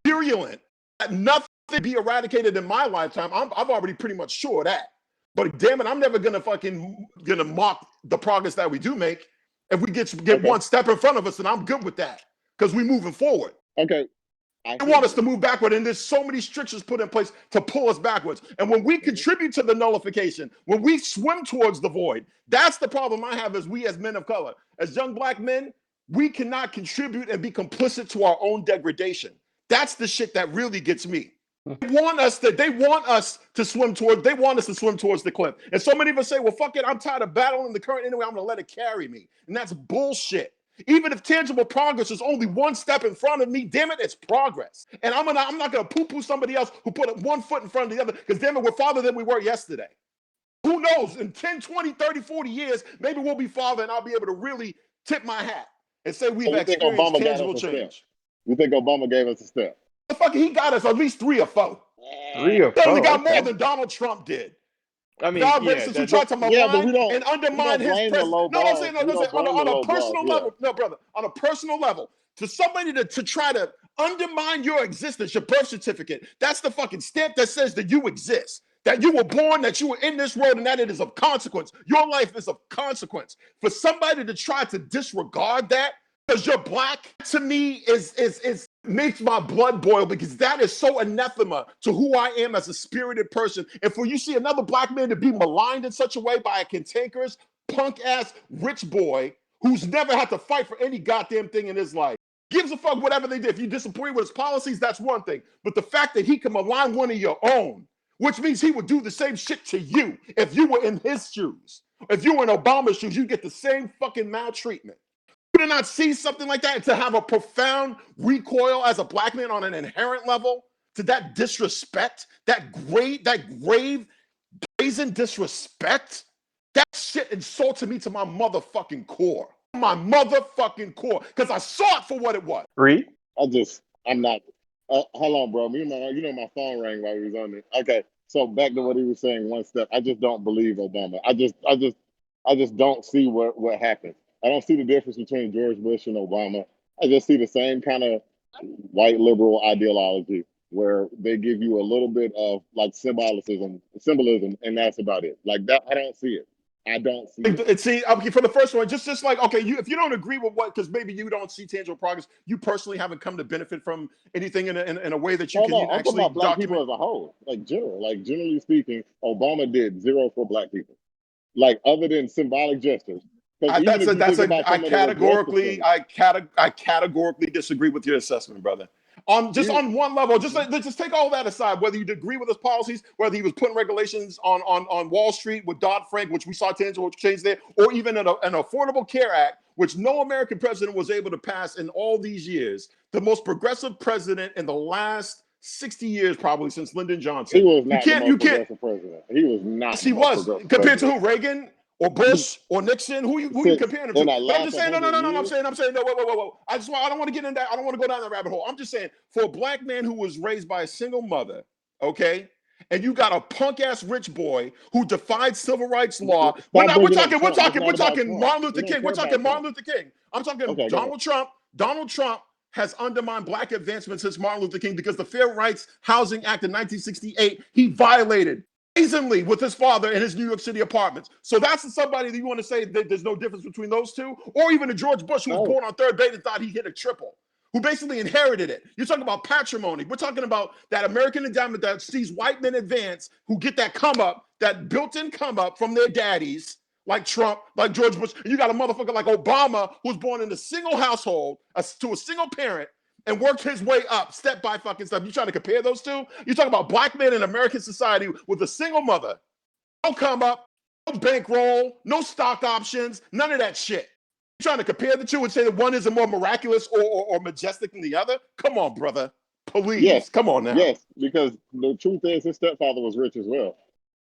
virulent that nothing be eradicated in my lifetime. I've already pretty much sure that. But damn it, I'm never gonna mock the progress that we do make. If we get one step in front of us, then I'm good with that because we're moving forward. Okay. They want us to move backward, and there's so many strictures put in place to pull us backwards. And when we contribute to the nullification, when we swim towards the void, that's the problem I have as we as men of color. As young Black men, we cannot contribute and be complicit to our own degradation. That's the shit that really gets me. They want us to swim towards the cliff. And so many of us say, well, fuck it, I'm tired of battling the current anyway, I'm gonna let it carry me. And that's bullshit. Even if tangible progress is only one step in front of me, damn it, it's progress. And I'm not gonna poo-poo somebody else who put one foot in front of the other, because damn it, we're farther than we were yesterday. Who knows, in 10, 20, 30, 40 years, maybe we'll be farther and I'll be able to really tip my hat and say we've experienced tangible change. You think Obama gave us a step? He got us at least 3 or 4. 3 or 4. He got more than Donald Trump did. I mean, racists who tried to malign and undermine his president. On a personal level, no, brother, on a personal level, to somebody to try to undermine your existence, your birth certificate, that's the fucking stamp that says that you exist, that you were born, that you were in this world, and that it is of consequence. Your life is of consequence. For somebody to try to disregard that because you're Black, to me, is makes my blood boil, because that is so anathema to who I am as a spirited person. And for you see another Black man to be maligned in such a way by a cantankerous, punk-ass rich boy who's never had to fight for any goddamn thing in his life. Gives a fuck whatever they did. If you disagree with his policies, that's one thing. But the fact that he can malign one of your own, which means he would do the same shit to you if you were in his shoes. If you were in Obama's shoes, you get the same fucking maltreatment. To not see something like that and to have a profound recoil as a Black man on an inherent level to that disrespect, that grave, brazen disrespect, that shit insulted me to my motherfucking core. My motherfucking core. Because I saw it for what it was. Reed? I'm not. Hold on, bro. You know my phone rang while he was on there. Okay, so back to what he was saying, one step. I just don't believe Obama. I just don't see what happened. I don't see the difference between George Bush and Obama. I just see the same kind of white liberal ideology where they give you a little bit of like symbolism, and that's about it. Like that, I don't see it. I don't see it. See, okay, for the first one, just like okay, if you don't agree with what, because maybe you don't see tangible progress, you personally haven't come to benefit from anything in a way that you Hold can on, I'm talking actually about black people document. as a whole, like generally speaking, Obama did zero for black people, like other than symbolic gestures. Because even if you think about some of the regressive things, I categorically disagree with your assessment, brother. On one level, just take all that aside. Whether you agree with his policies, whether he was putting regulations on Wall Street with Dodd-Frank, which we saw tangible change there, or even an Affordable Care Act, which no American president was able to pass in all these years. The most progressive president in the last 60 years, probably since Lyndon he Johnson. was You not the can't, most you can't. progressive president. He was not Yes, the he most was progressive compared to president. who? Reagan or Bush or Nixon? Who you Since comparing him in to? that But I'm last just saying, no. 100 years, I'm saying, no. Whoa. I don't want to get in that. I don't want to go down that rabbit hole. I'm just saying, for a black man who was raised by a single mother, okay, and you got a punk ass rich boy who defied civil rights law. We're stop not. We're bringing up talking. We're Trump. It's talking. We're not about talking Trump. Martin Luther We don't King. We're care talking about Trump. Martin Luther King. I'm talking Okay, go ahead. Donald Trump. Donald Trump has undermined black advancement since Martin Luther King because the Fair Rights Housing Act in 1968 he violated brazenly with his father in his New York City apartments. So that's somebody that you want to say that there's no difference between those two, or even a George Bush who was No, born on third base and thought he hit a triple, who basically inherited it. You're talking about patrimony. We're talking about that American endowment that sees white men advance, who get that come up, that built-in come up from their daddies, like Trump, like George Bush. And you got a motherfucker like Obama, who's born in a single household, to a single parent, and worked his way up step by fucking step. You trying to compare those two? You talk about black men in American society with a single mother, no come up, no bankroll, no stock options, none of that shit. You trying to compare the two and say that one is more miraculous or majestic than the other? Come on, brother. yes, Please. Come on now. yes, because the truth is his stepfather was rich as well.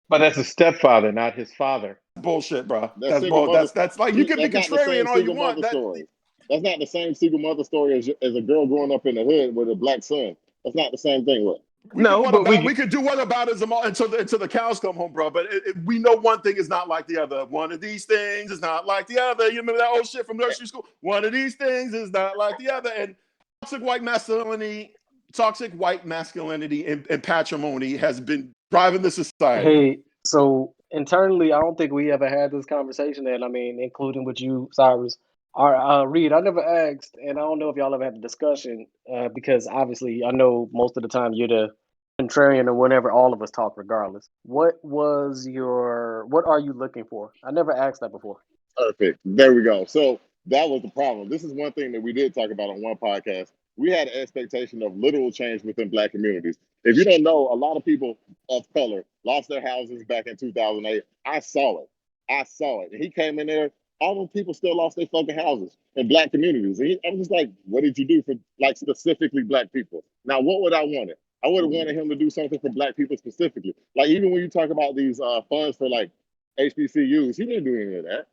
But that's his stepfather, not his father. Bullshit, bro. That single mother, That's like, you can be that's not the same contrarian all you single want. mother story. That's not the same single mother story as a girl growing up in the hood with a black son. That's not the same thing. Look, No, but we could do what about until the cows come home, bro. But we know one thing is not like the other. One of these things is not like the other. You remember that old shit from nursery school? One of these things is not like the other. And toxic white masculinity and patrimony has been driving the society. Hey, so internally, I don't think we ever had this conversation, and I mean, including with you, Cyrus. Reed, I never asked, and I don't know if y'all ever had the discussion, because obviously I know most of the time you're the contrarian or whenever all of us talk regardless. What are you looking for? I never asked that before. perfect. There we go. So that was the problem. This is one thing that we did talk about on one podcast. We had an expectation of literal change within black communities. If you don't know, a lot of people of color lost their houses back in 2008. I saw it. And he came in there, all those people still lost their fucking houses in black communities. And I was just like, what did you do for like specifically black people? Now, what would I wanted? I would have wanted him to do something for black people specifically. Like even when you talk about these funds for like HBCUs, he didn't do any of that.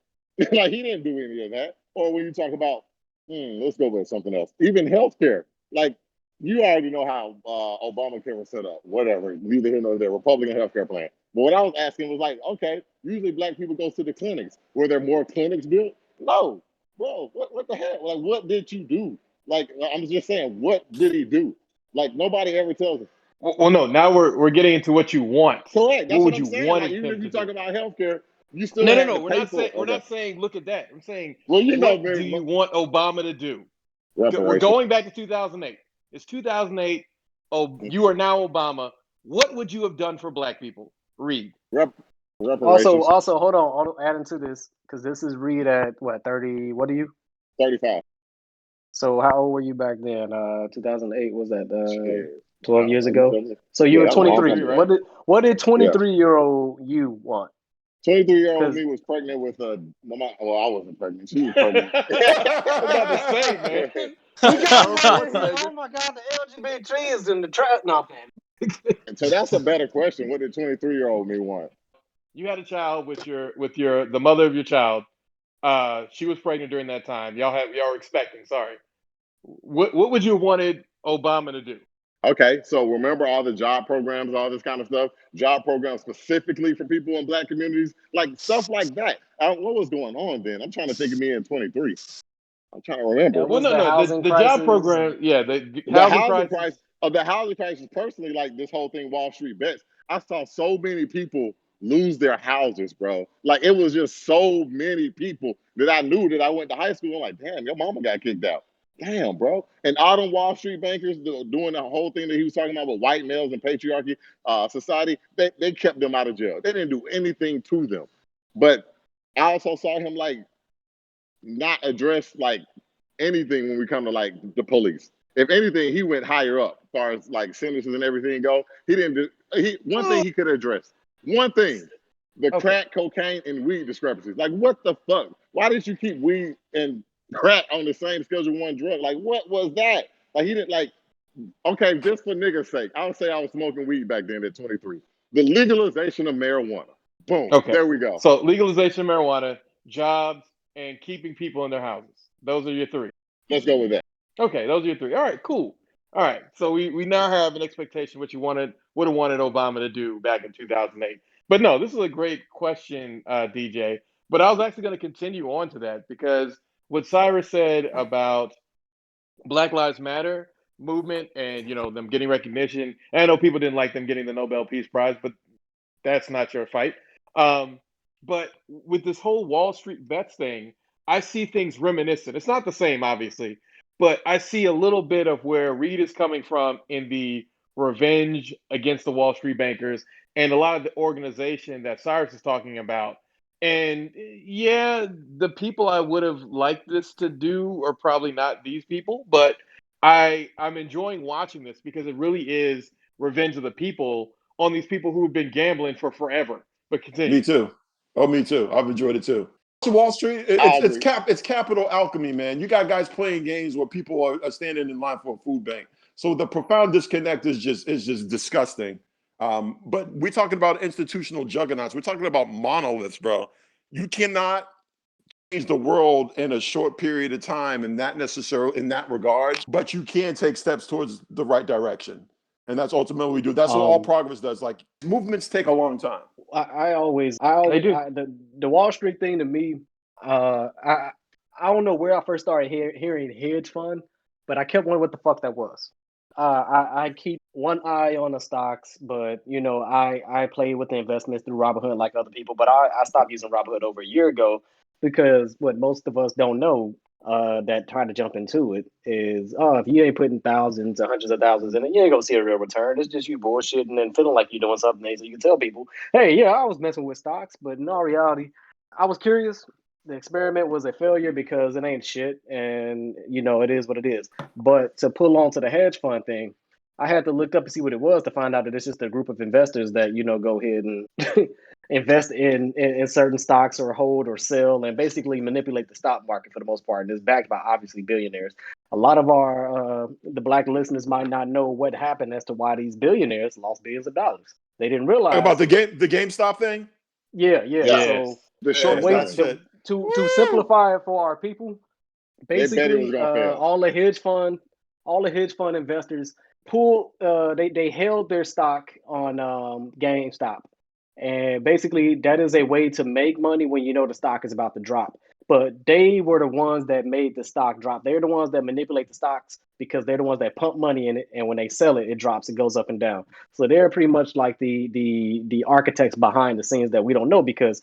Like he didn't do any of that. Or when you talk about, let's go with something else. Even healthcare, like you already know how Obamacare was set up. Whatever, neither here nor there. Republican healthcare plan. But what I was asking was like, okay, usually black people go to the clinics. Were there more clinics built? No, bro. What the hell? Like, what did you do? Like, I'm just saying, what did he do? Like, nobody ever tells us. well, no. Now we're getting into what you want. Correct. What That's what would I'm you saying. Like, wanted even him if to you do? talk about healthcare, you still had No. to pay for it. We're Okay. not saying look at that. I'm saying Well, you know, what do you want Obama to do? We're reparations. going back to 2008. It's 2008. Oh, you are now Obama. What would you have done for black people? Read. Reparations. Also, hold on, adding to this because this is Reed at what 30? What are you? 35. So how old were you back then? 2008 was that Shit. 12 years ago? So Yeah, you were that's a long 23. time ago. right? What did 23-year-old you want? 23-year-old 'Cause- me was pregnant with a. Well, I wasn't pregnant. She was pregnant. I was about to say, man. We got Hold one on in one here. second. Oh my God, the LGBT is in the trap now. And so that's a better question. What did 23-year-old me want? You had a child with the mother of your child. She was pregnant during that time. Y'all were expecting. Sorry. What would you have wanted Obama to do? Okay, so remember all the job programs, all this kind of stuff. Job programs specifically for people in black communities, like stuff like that. What was going on then? I'm trying to think of me in 23. I'm trying to remember. That Well, was no, the no. housing The job crisis. program, yeah, the The housing housing crisis. price of the housing crisis, personally, like this whole thing, Wall Street bets. I saw so many people lose their houses, bro. Like it was just so many people that I knew that I went to high school. I'm like, damn, your mama got kicked out. Damn, bro. And all them Wall Street bankers doing the whole thing that he was talking about with white males and patriarchy society, they kept them out of jail. They didn't do anything to them. But I also saw him like not address like anything when we come to like the police. If anything, he went higher up as far as like sentences and everything go. He didn't do one thing he could address. One thing. The crack, cocaine, and weed discrepancies. Like what the fuck? Why did you keep weed and crack on the same Schedule 1 drug? Like what was that? Like he didn't like okay, just for niggas' sake, I would say I was smoking weed back then at 23. The legalization of marijuana. Boom. Okay. There we go. So legalization of marijuana, jobs, and keeping people in their houses. Those are your three. Let's go with that. Okay, those are your three. All right, cool. All right. So we now have an expectation what you would have wanted Obama to do back in 2008. But no, this is a great question, DJ. But I was actually going to continue on to that because what Cyrus said about Black Lives Matter movement and them getting recognition. And I know people didn't like them getting the Nobel Peace Prize, but that's not your fight. But with this whole Wall Street bets thing, I see things reminiscent. It's not the same, obviously, but I see a little bit of where Reed is coming from in the revenge against the Wall Street bankers and a lot of the organization that Cyrus is talking about. And yeah, the people I would have liked this to do are probably not these people, but I'm enjoying watching this because it really is revenge of the people on these people who've been gambling for forever. But continue. Me too. Oh, me too. I've enjoyed it too. Wall Street, it's capital alchemy, man. You got guys playing games where people are standing in line for a food bank. So the profound disconnect is just disgusting. But we're talking about institutional juggernauts. We're talking about monoliths, bro. You cannot change the world in a short period of time, and not necessarily in that regard. But you can take steps towards the right direction, and that's ultimately what we do. That's what all progress does. Like movements take a long time. I always the Wall Street thing to me, I don't know where I first started hearing hedge fund, but I kept wondering what the fuck that was. I keep one eye on the stocks, but I play with the investments through Robinhood like other people, but I stopped using Robinhood over a year ago because what most of us don't know that try to jump into it is if you ain't putting thousands or hundreds of thousands in it, you ain't gonna see a real return. It's just you bullshitting and feeling like you're doing something so you can tell people, hey, yeah, I was messing with stocks, but in all reality, I was curious. The experiment was a failure because it ain't shit, and it is what it is. But to pull on to the hedge fund thing, I had to look up and see what it was to find out that it's just a group of investors that go ahead and invest in certain stocks or hold or sell and basically manipulate the stock market for the most part. And it's backed by obviously billionaires. A lot of our the black listeners might not know what happened as to why these billionaires lost billions of dollars. They didn't realize about the GameStop thing. Yeah. Yes. So the short way to simplify it for our people, basically all the hedge fund investors they held their stock on GameStop. And basically, that is a way to make money when the stock is about to drop. But they were the ones that made the stock drop. They're the ones that manipulate the stocks because they're the ones that pump money in it. And when they sell it, it drops. It goes up and down. So they're pretty much like the architects behind the scenes that we don't know because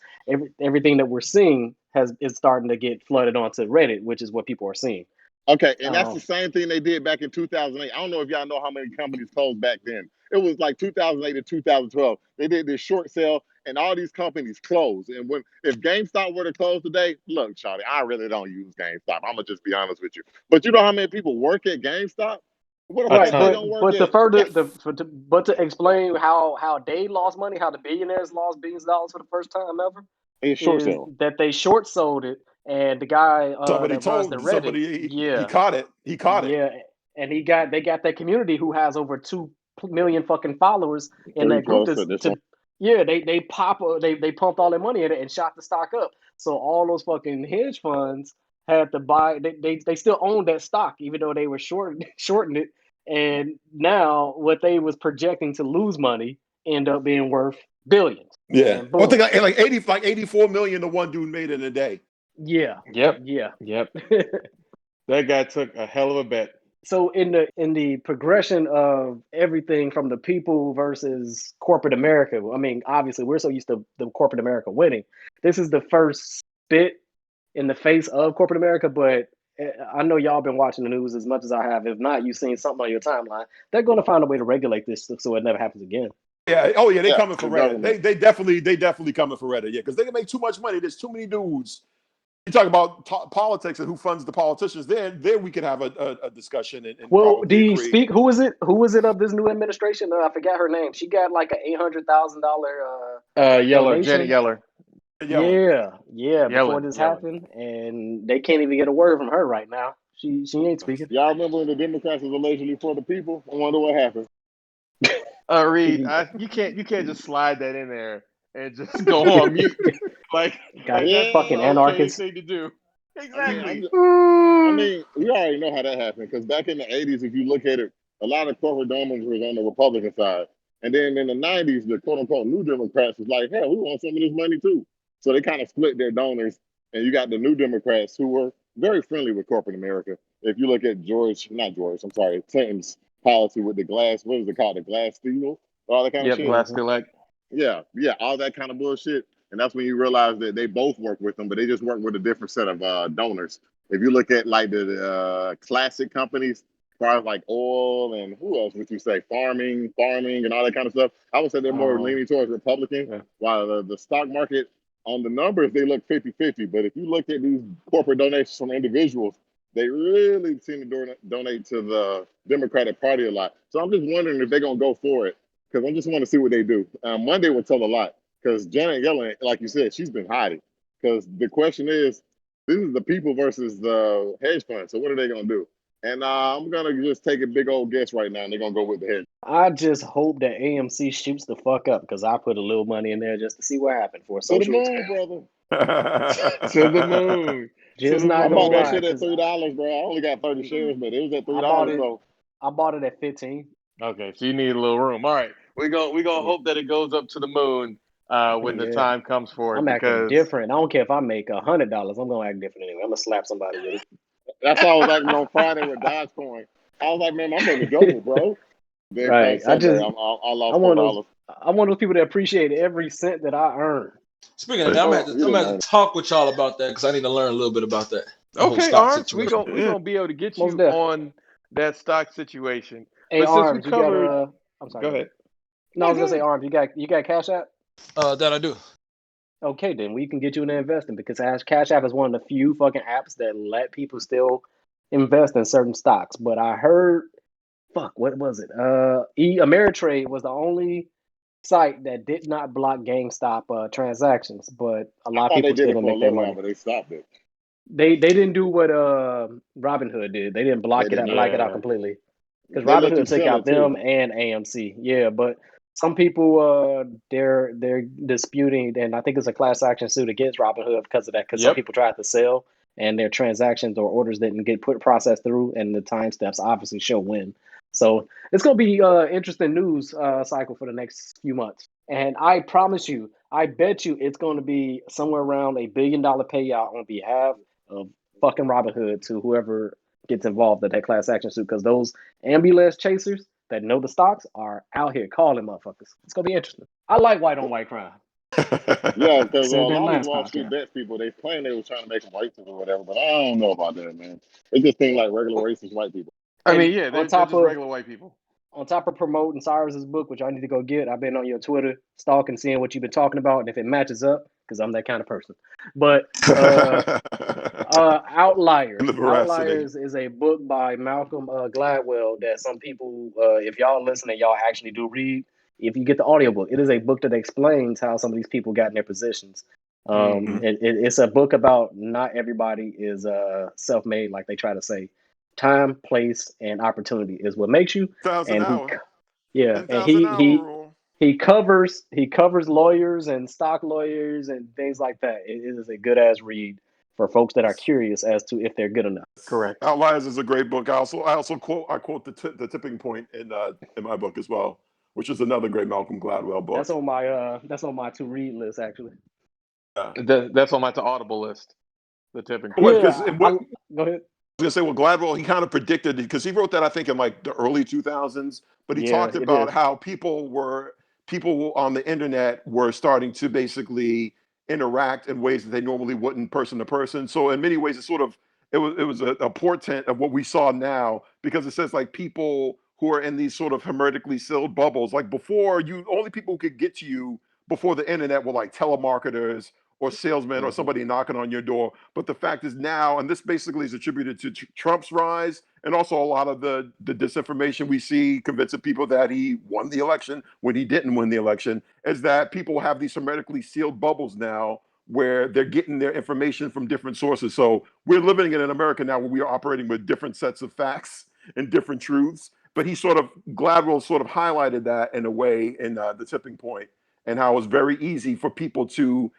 everything that we're seeing is starting to get flooded onto Reddit, which is what people are seeing. Okay, and that's the same thing they did back in 2008. I don't know if y'all know how many companies closed back then. It was like 2008 to 2012. They did this short sale, and all these companies closed. And if GameStop were to close today, look, Charlie, I really don't use GameStop. I'm gonna just be honest with you. But you know how many people work at GameStop? What right, but to explain how they lost money, how the billionaires lost billions of dollars for the first time ever, is that they short sold it. And the guy Somebody that runs the Reddit, he caught it. He caught it. Yeah, and they got that community who has over 2 million fucking followers in that group. They pumped all their money in it and shot the stock up. So all those fucking hedge funds had to buy. They still own that stock even though they were shorting it. And now what they was projecting to lose money end up being worth billions. Yeah, one thing like 84 million the one dude made in a day. Yeah. Yep. Yeah. Yep. That guy took a hell of a bet. So in the progression of everything from the people versus corporate America, I mean, obviously we're so used to the corporate America winning. This is the first spit in the face of corporate America, but I know y'all been watching the news as much as I have. If not, you've seen something on your timeline. They're going to find a way to regulate this so it never happens again. Yeah. Oh yeah, they Yeah, coming for Reddit. They definitely coming for Reddit. Yeah, because they can make too much money. There's too many dudes. You talk about politics and who funds the politicians. There we could have a discussion and Well, do probably you agree. speak? Who is it? Who is it of this new administration? I forgot her name. She got like an $800,000 Yeller, donation. Janet Yeller. Yeah. Before Yellen, this Yellen. happened, and they can't even get a word from her right now. She ain't speaking. Y'all remember when the Democrats was allegedly for the people? I wonder what happened. Reed, you can't just slide that in there and just go on mute. Like Got that's fucking the okay anarchists. thing to do. Exactly. I mean, we already know how that happened because back in the 80s, if you look at it, a lot of corporate donors was on the Republican side. And then in the 90s, the quote unquote new Democrats was like, hell, we want some of this money too. So they kind of split their donors. And you got the new Democrats who were very friendly with corporate America. If you look at Clinton's policy with the glass, what is it called? The glass steagall, all that kind of Yep, shit. Glass Collect. Yeah, all that kind of bullshit. And that's when you realize that they both work with them, but they just work with a different set of donors. If you look at like the classic companies, as far as like oil and who else would you say, farming and all that kind of stuff, I would say they're more leaning towards Republican, Yeah. while the stock market on the numbers, they look 50-50. But if you look at these corporate donations from individuals, they really seem to donate to the Democratic Party a lot. So I'm just wondering if they're going to go for it because I just want to see what they do. Monday will tell a lot because Janet Yellen, like you said, she's been hiding. Because the question is, this is the people versus the hedge fund. So what are they going to do? And I'm going to just take a big old guess right now, and they're going to go with the hedge. I just hope that AMC shoots the fuck up because I put a little money in there just to see what happened for a To the social moon, experiment. brother. To the moon. Just To the not I gonna bought moon. that lie, shit at 'cause $3, bro. I only got 30 shares, but it was at I bought $3. it. So I bought it at 15. Okay, so you need a little room. All right, we gonna hope that it goes up to the moon when the Yeah. time comes for it. I'm acting Because different. I don't care if I make $100. I'm gonna act different anyway. I'm gonna slap somebody with it. that's why I was acting on Friday with Dogecoin. I was like, man, I'm in the double, bro. Then come Right. Sunday, I I lost want $4. I'm one of those people that appreciate every cent that I earn. Speaking of that, Oh, you I'm didn't gonna earn have to talk with y'all about that because I need to learn a little bit about that. The whole okay, stock Arms, we situation. gonna be able to get Most you definitely. on that stock situation. Hey, But since we Arms, you got covered, I'm sorry. go ahead. No, I was Go gonna say, ahead. Arms, you got Cash App? That I do. Okay, then we can get you into investing because Cash App is one of the few fucking apps that let people still invest in certain stocks. But I heard, fuck, what was it? Ameritrade was the only site that did not block GameStop transactions, but a I lot of thought they people did still it didn't for a make their little while, money. but they stopped it. They didn't do what Robinhood did. They didn't They did black it out Yeah. completely because They let you Robinhood took sell out it too. them and AMC. Yeah, but some people they're disputing, and I think it's a class action suit against Robinhood because of that. Because some Yep. people tried to sell and their transactions or orders didn't get processed through, and the time steps obviously show when. So it's gonna be interesting news cycle for the next few months. And I promise you, I bet you it's going to be somewhere around $1 billion payout on behalf of fucking Robinhood to whoever gets involved in that class action suit because those ambulance chasers that know the stocks are out here calling motherfuckers. It's gonna be interesting. I like white on white crime. Yeah, because a Said that lot of these last Wall Street podcast. bets people, they claim they were trying to make them racist or whatever, but I don't know about that, man. It just seems like regular racist white people. I And mean, yeah, they're just regular white people. on top of promoting Cyrus's book, which I need to go get, I've been on your Twitter stalking, seeing what you've been talking about, and if it matches up, because I'm that kind of person. But Outliers. The veracity. Outliers is a book by Malcolm Gladwell that some people, if y'all listen and y'all actually do read, if you get the audiobook, it is a book that explains how some of these people got in their positions. It's a book about not everybody is self-made, like they try to say. Time, place, and opportunity is what makes you. 1,000 And hour. and 10,000 hour rule. he covers lawyers and stock lawyers and things like that. It is a good ass read for folks that are curious as to if they're good enough. Correct. Outliers is a great book. I also quote the tipping point in my book as well, which is another great Malcolm Gladwell book. That's on my to read list actually. That's on my to audible list. The tipping Yeah, point. go ahead. gonna say, well, Gladwell, he kind of predicted, because he wrote that I think in like the early 2000s, but he Yeah, talked it about is. how people on the internet were starting to basically interact in ways that they normally wouldn't person to person. So in many ways, it was a portent of what we saw now, because it says like people who are in these sort of hermetically sealed bubbles, like before, you only people who could get to you before the internet were like telemarketers or salesmen or somebody knocking on your door. But the fact is now, and this basically is attributed to Trump's rise, and also a lot of the disinformation we see convincing people that he won the election when he didn't win the election, is that people have these hermetically sealed bubbles now where they're getting their information from different sources. So we're living in America now where we are operating with different sets of facts and different truths. But Gladwell sort of highlighted that in a way in The Tipping Point, and how it was very easy for people to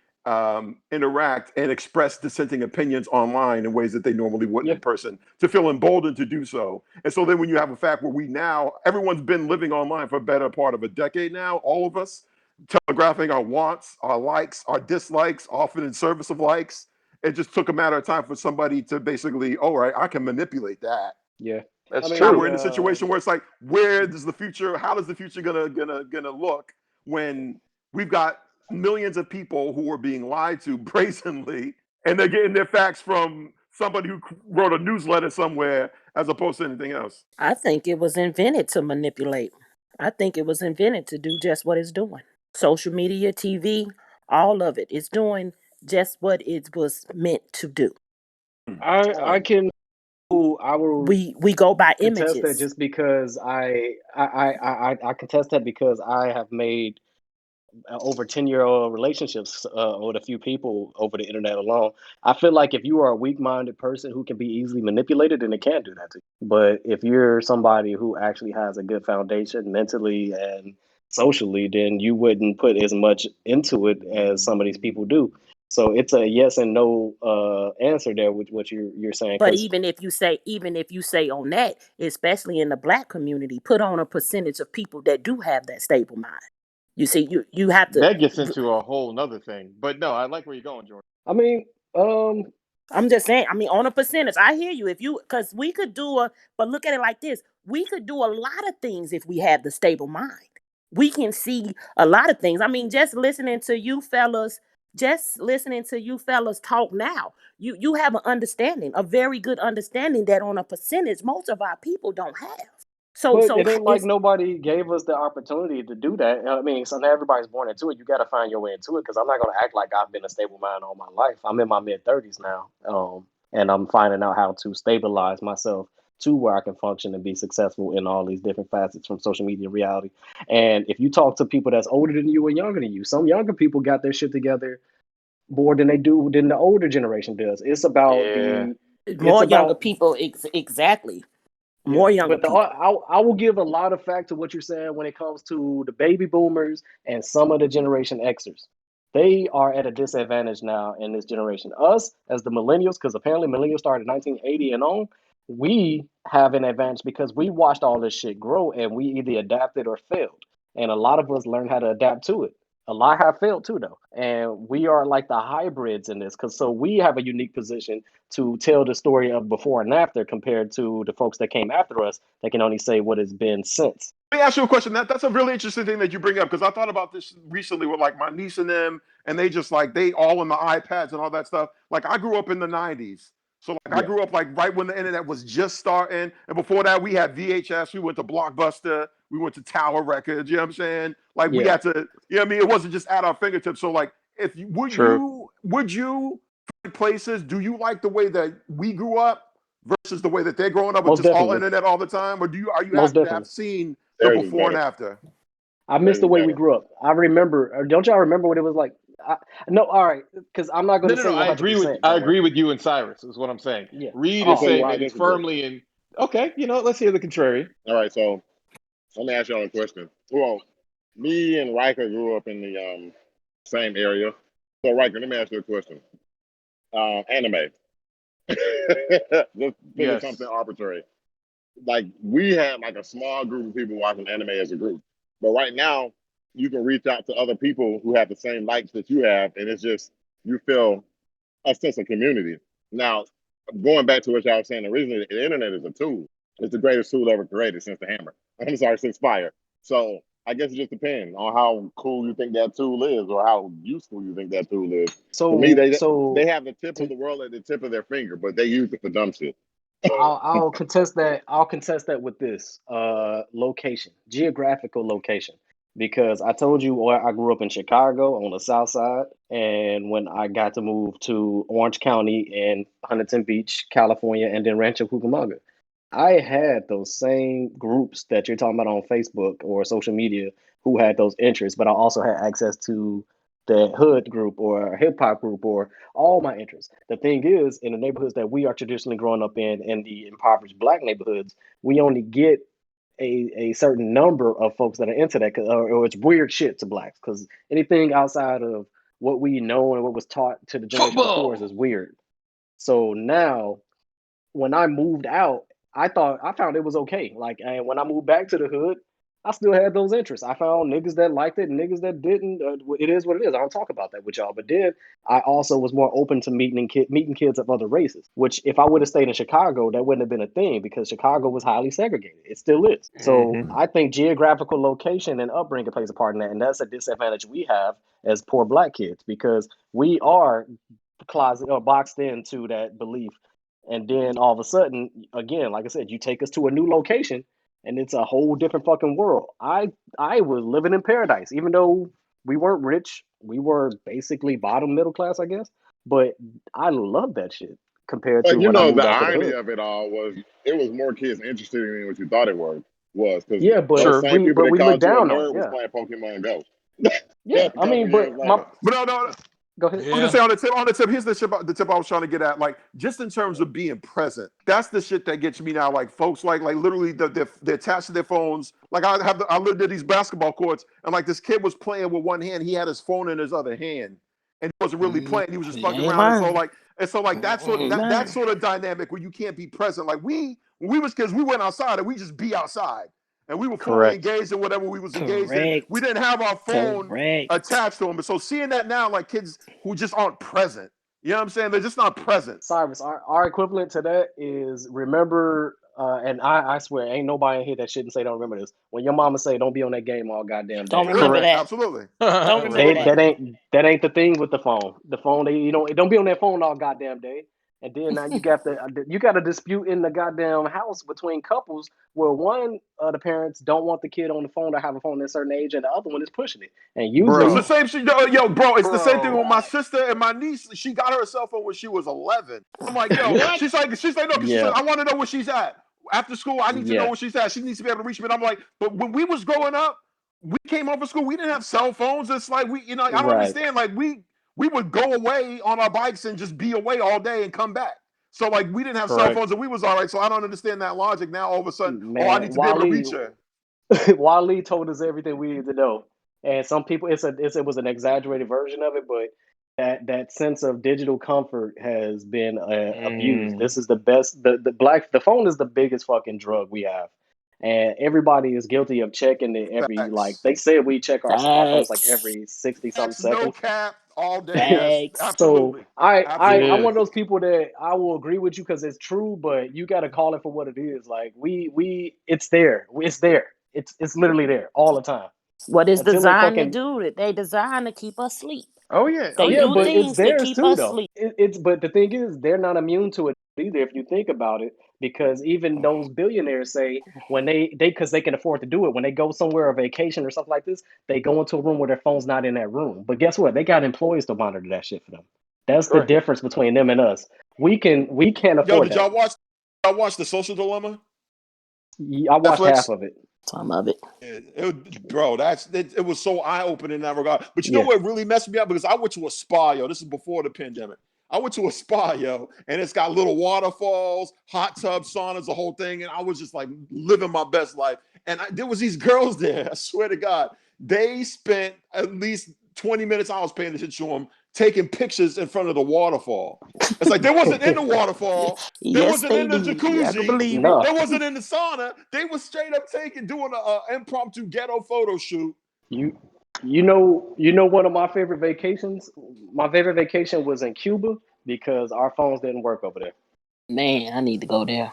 interact and express dissenting opinions online in ways that they normally wouldn't in person, to feel emboldened to do so. And so then when you have a fact where everyone's been living online for a better part of a decade now, all of us, telegraphing our wants, our likes, our dislikes, often in service of likes. It just took a matter of time for somebody to basically, all right, I can manipulate that. Yeah, That's Now true. we're in a situation where it's like, how does the future gonna look when we've got millions of people who are being lied to brazenly, and they're getting their facts from somebody who wrote a newsletter somewhere as opposed to anything else? I think it was invented to manipulate. I think it was invented to do just what it's doing. Social media, TV, all of it is doing just what it was meant to do. I can. I will We go by contest that images. just because I contest that because I have made over 10-year-old relationships with a few people over the internet alone. I feel like if you are a weak-minded person who can be easily manipulated, then it can do that to you. But if you're somebody who actually has a good foundation mentally and socially, then you wouldn't put as much into it as some of these people do. So it's a yes and no answer there with what you're saying. But Because even if you say on that, especially in the black community, put on a percentage of people that do have that stable mind. You see, you have to. That gets into a whole nother thing. But no, I like where you're going, Jordan. I mean, I'm just saying. I mean, on a percentage, I hear you. Because we could but look at it like this: we could do a lot of things if we have the stable mind. We can see a lot of things. I mean, just listening to you fellas talk now, you have an understanding, a very good understanding that on a percentage, most of our people don't have. So but so it ain't like it's nobody gave us the opportunity to do that. I mean, so not everybody's born into it. You got to find your way into it. Because I'm not going to act like I've been a stable mind all my life. I'm in my mid 30s now, and I'm finding out how to stabilize myself to where I can function and be successful in all these different facets from social media reality. And if you talk to people that's older than you and younger than you, some younger people got their shit together more than the older generation does. It's about Yeah. it's more younger about people. Exactly. Yeah, More younger but people. I will give a lot of fact to what you're saying when it comes to the baby boomers and some of the Generation Xers. They are at a disadvantage now in this generation. Us, as the millennials, because apparently millennials started in 1980 and on, we have an advantage because we watched all this shit grow and we either adapted or failed. And a lot of us learned how to adapt to it. A lot have failed too, though. And we are like the hybrids in this because so we have a unique position to tell the story of before and after compared to the folks that came after us that can only say what has been since. Let me ask you a question. That's a really interesting thing that you bring up, because I thought about this recently with like my niece and them, and they all in the iPads and all that stuff. Like I grew up in the '90s, so like I Yeah, grew up like right when the internet was just starting, and before that we had VHS. We went to Blockbuster, we went to Tower Records. You know what I'm saying? Like we yeah. had to. You know what I mean? It wasn't just at our fingertips. So like, if you True. would you places? Do you like the way that we grew up versus the way that they're growing up with Most just all definitely. internet all the time, or are you Most happy to have definitely. seen the Theirs is before and better. after? I miss Theirs the is way we better. grew up. I remember, don't y'all remember what it was like? No, all right, because I'm not going No, to no, say no. I agree with 100%, right? you and Cyrus is what I'm saying. Yeah. Reed is Oh, Okay, saying well, I that he's disagree. firmly in. Okay, let's hear the contrary. All right, so let me ask y'all a question. Well, me and Riker grew up in the same area. So Riker, let me ask you a question. Anime. Just think of something Yes. arbitrary. Like we had like a small group of people watching anime as a group, but right now you can reach out to other people who have the same likes that you have, and it's just you feel a sense of community. Now, going back to what y'all was saying originally, the internet is a tool. It's the greatest tool ever created since the hammer. I'm sorry, since fire. So I guess it just depends on how cool you think that tool is, or how useful you think that tool is. To me, they have the tip of the world at the tip of their finger, but they use it for dumb shit. I'll contest that. I'll contest that with this location, geographical location, because I told you I grew up in Chicago on the South Side, and when I got to move to Orange County and Huntington Beach, California, and then Rancho Cucamonga, I had those same groups that you're talking about on Facebook or social media who had those interests, but I also had access to the hood group or hip hop group or all my interests. The thing is, in the neighborhoods that we are traditionally growing up in the impoverished black neighborhoods, we only get a certain number of folks that are into that, or it's weird shit to blacks. Because anything outside of what we know and what was taught to the generation before us is weird. So now, when I moved out, I found it was okay. Like, and when I moved back to the hood, I still had those interests. I found niggas that liked it, and niggas that didn't. It is what it is. I don't talk about that with y'all. But then I also was more open to meeting kids of other races. Which, if I would have stayed in Chicago, that wouldn't have been a thing because Chicago was highly segregated. It still is. So I think geographical location and upbringing plays a part in that, and that's a disadvantage we have as poor black kids because we are closet or boxed into that belief. And then all of a sudden, again, like I said, you take us to a new location and it's a whole different fucking world. I was living in paradise, even though we weren't rich. We were basically bottom middle class, I guess. But I love that shit compared to But you when I know, moved the out to the irony hood. of it all was it was more kids interested in what you thought it was because Yeah, but those same people that we look called you a down on it. nerd was Yeah, playing Pokemon Go. yeah. A I couple mean, years but my later. But no, go ahead. I'm just saying on the tip. Here's the tip I was trying to get at. Like just in terms of being present, that's the shit that gets me now. Like folks, like literally, they're attached to their phones. Like I lived at these basketball courts, and like this kid was playing with one hand. He had his phone in his other hand, and he wasn't really playing. He was just You fucking ain't around. lying. And so like that sort of You ain't that lying. sort of dynamic where you can't be present. Like when we was kids, we went outside and we just be outside. And we were fully Correct. engaged in whatever we was engaged in. We Correct. didn't have our phone Correct. attached to them. So seeing that now, like kids who just aren't present, you know what I'm saying? They're just not present. Cyrus, our equivalent to that is remember, and I swear, ain't nobody in here that shouldn't say don't remember this. When your mama say don't be on that game all goddamn Don't day. remember Correct. that. Absolutely. Don't remember They that. that ain't the thing with the phone. The phone, don't be on that phone all goddamn day. And then now you got a dispute in the goddamn house between couples where one of the parents don't want the kid on the phone to have a phone at a certain age, and the other one is pushing it. And It's the usually, Bro. same shit, yo, bro. It's the same thing Bro. with my sister and my niece. She got her a cell phone when she was 11. I'm like, yo, yeah, What? she's like, no, because she said, yeah, I want to know where she's at after school. I need to know yeah, where she's at. She needs to be able to reach me. And I'm like, but when we was growing up, we came home from school. We didn't have cell phones. It's like I don't right, understand. Like we would go away on our bikes and just be away all day and come back. So like we didn't have cell correct. phones and we was all right. So I don't understand that logic. Now all of a sudden, oh, I Man, need to be able to reach her. Wally told us everything we need to know, and some people it was an exaggerated version of it, but that sense of digital comfort has been abused. This is the best. The phone is the biggest fucking drug we have, and everybody is guilty of checking it every like Facts. they said we check our phones like Facts. every 60 something Facts, no seconds. cap, all day. Yes, Facts. So absolutely. I'm Yeah. one Absolutely. of those people that I will agree with you because it's true, but you got to call it for what it is. Like it's there, it's literally there all the time What is until they designed to fucking do it? They designed to keep us asleep. Oh yeah. Oh They yeah. yeah. do But it's things to theirs keep too, us though. asleep. It's but the thing is, they're not immune to it either. If you think about it, because even those billionaires say when they because they can afford to do it when they go somewhere on vacation or something like this, they go into a room where their phone's not in that room. But guess what? They got employees to monitor that shit for them. That's the Correct. difference between them and us. We can't Yo, afford did that. y'all watch The Social Dilemma? I watched half Netflix? of it. Some of it. Bro, it was so eye-opening in that regard. But you know Yeah. what really messed me up? Because I went to a spa, yo. This is before the pandemic. I went to a spa, yo, and it's got little waterfalls, hot tub, saunas, the whole thing. And I was just like living my best life. And there was these girls there, I swear to God. They spent at least 20 minutes, I was paying attention to them, taking pictures in front of the waterfall. It's like they wasn't in the waterfall. They Yes, wasn't they in the did. I can jacuzzi. believe it. No. They wasn't in the sauna. They was straight up doing an impromptu ghetto photo shoot. You you know one of my favorite vacations? My favorite vacation was in Cuba because our phones didn't work over there. Man, I need to go there.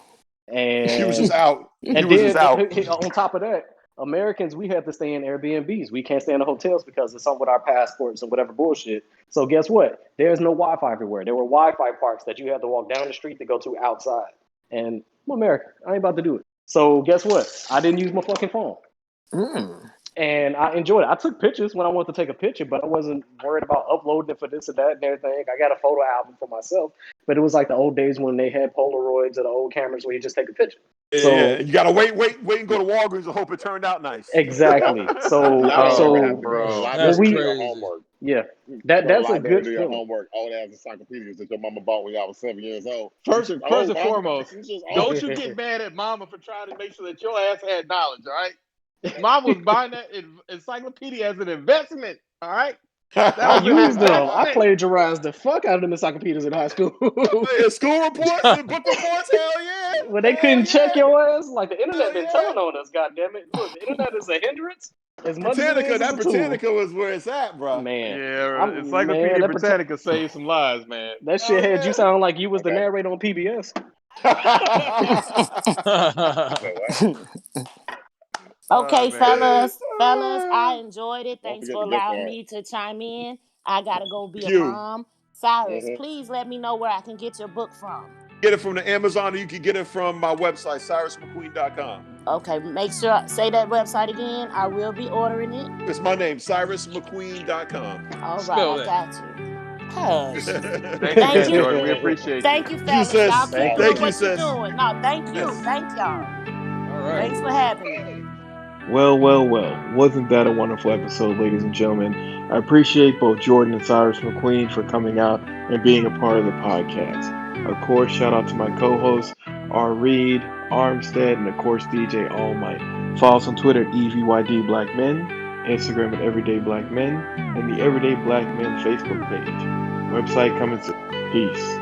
And He was just out. and He was then just out. on top of that, Americans, we have to stay in Airbnbs. We can't stay in the hotels because it's something with our passports and whatever bullshit. So guess what? There's no Wi-Fi everywhere. There were Wi-Fi parks that you had to walk down the street to go to outside. And I'm American. I ain't about to do it. So guess what? I didn't use my fucking phone. And I enjoyed it. I took pictures when I wanted to take a picture, but I wasn't worried about uploading it for this or that and everything. I got a photo album for myself, but it was like the old days when they had Polaroids or the old cameras where you just take a picture. Yeah, you gotta wait and go to Walgreens and hope it turned out nice. Exactly. So, Y'all never have to go to the library That's to do your crazy. homework. yeah, Go to the that's a library good to do your feeling. homework. Old ass encyclopedias that your mama bought when y'all was 7 years old. First You just and old, foremost, You just old. don't you get mad at mama for trying to make sure that your ass had knowledge, all right? Mom was buying that encyclopedia as an investment, all right? That I was an used them. I investment. plagiarized the fuck out of them encyclopedias in high school. Yeah, school reports and book reports, hell yeah. When they Hell couldn't check yeah. your ass, like the internet Hell been yeah. telling on us, goddammit. Look, the internet is a hindrance as much as it is That a tool. Britannica was where it's at, bro. Man, Yeah, man, Encyclopedia that, Britannica saved some lives, man. that Hell shit had you yeah. sound like you was the Okay. narrator on PBS. Wait, what? Okay, Man. fellas, I enjoyed it. Don't Thanks forget for the gift allowing card. me to chime in. I gotta go be a Q. mom. Cyrus, Mm-hmm. please let me know where I can get your book from. Get it from the Amazon, or you can get it from my website, cyrusmcqueen.com. Okay, make sure say that website again. I will be ordering it. It's my name, cyrusmcqueen.com. All right, Spell I that. got you. Hush. Thank you, Thank man, you. Jordan. We appreciate Thank you. you, You, fellas. sis. Y'all keep Thank doing you. what you're sis. doing. No, thank you. Yes. Thank y'all. All right. Thanks for having me. Well. Wasn't that a wonderful episode, ladies and gentlemen? I appreciate both Jordan and Cyrus McQueen for coming out and being a part of the podcast. Of course, shout out to my co-hosts, R. Reed, Armstead, and of course, DJ All Might. Follow us on Twitter at EVYD Black Men, Instagram at Everyday Black Men, and the Everyday Black Men Facebook page. Website coming soon. Peace.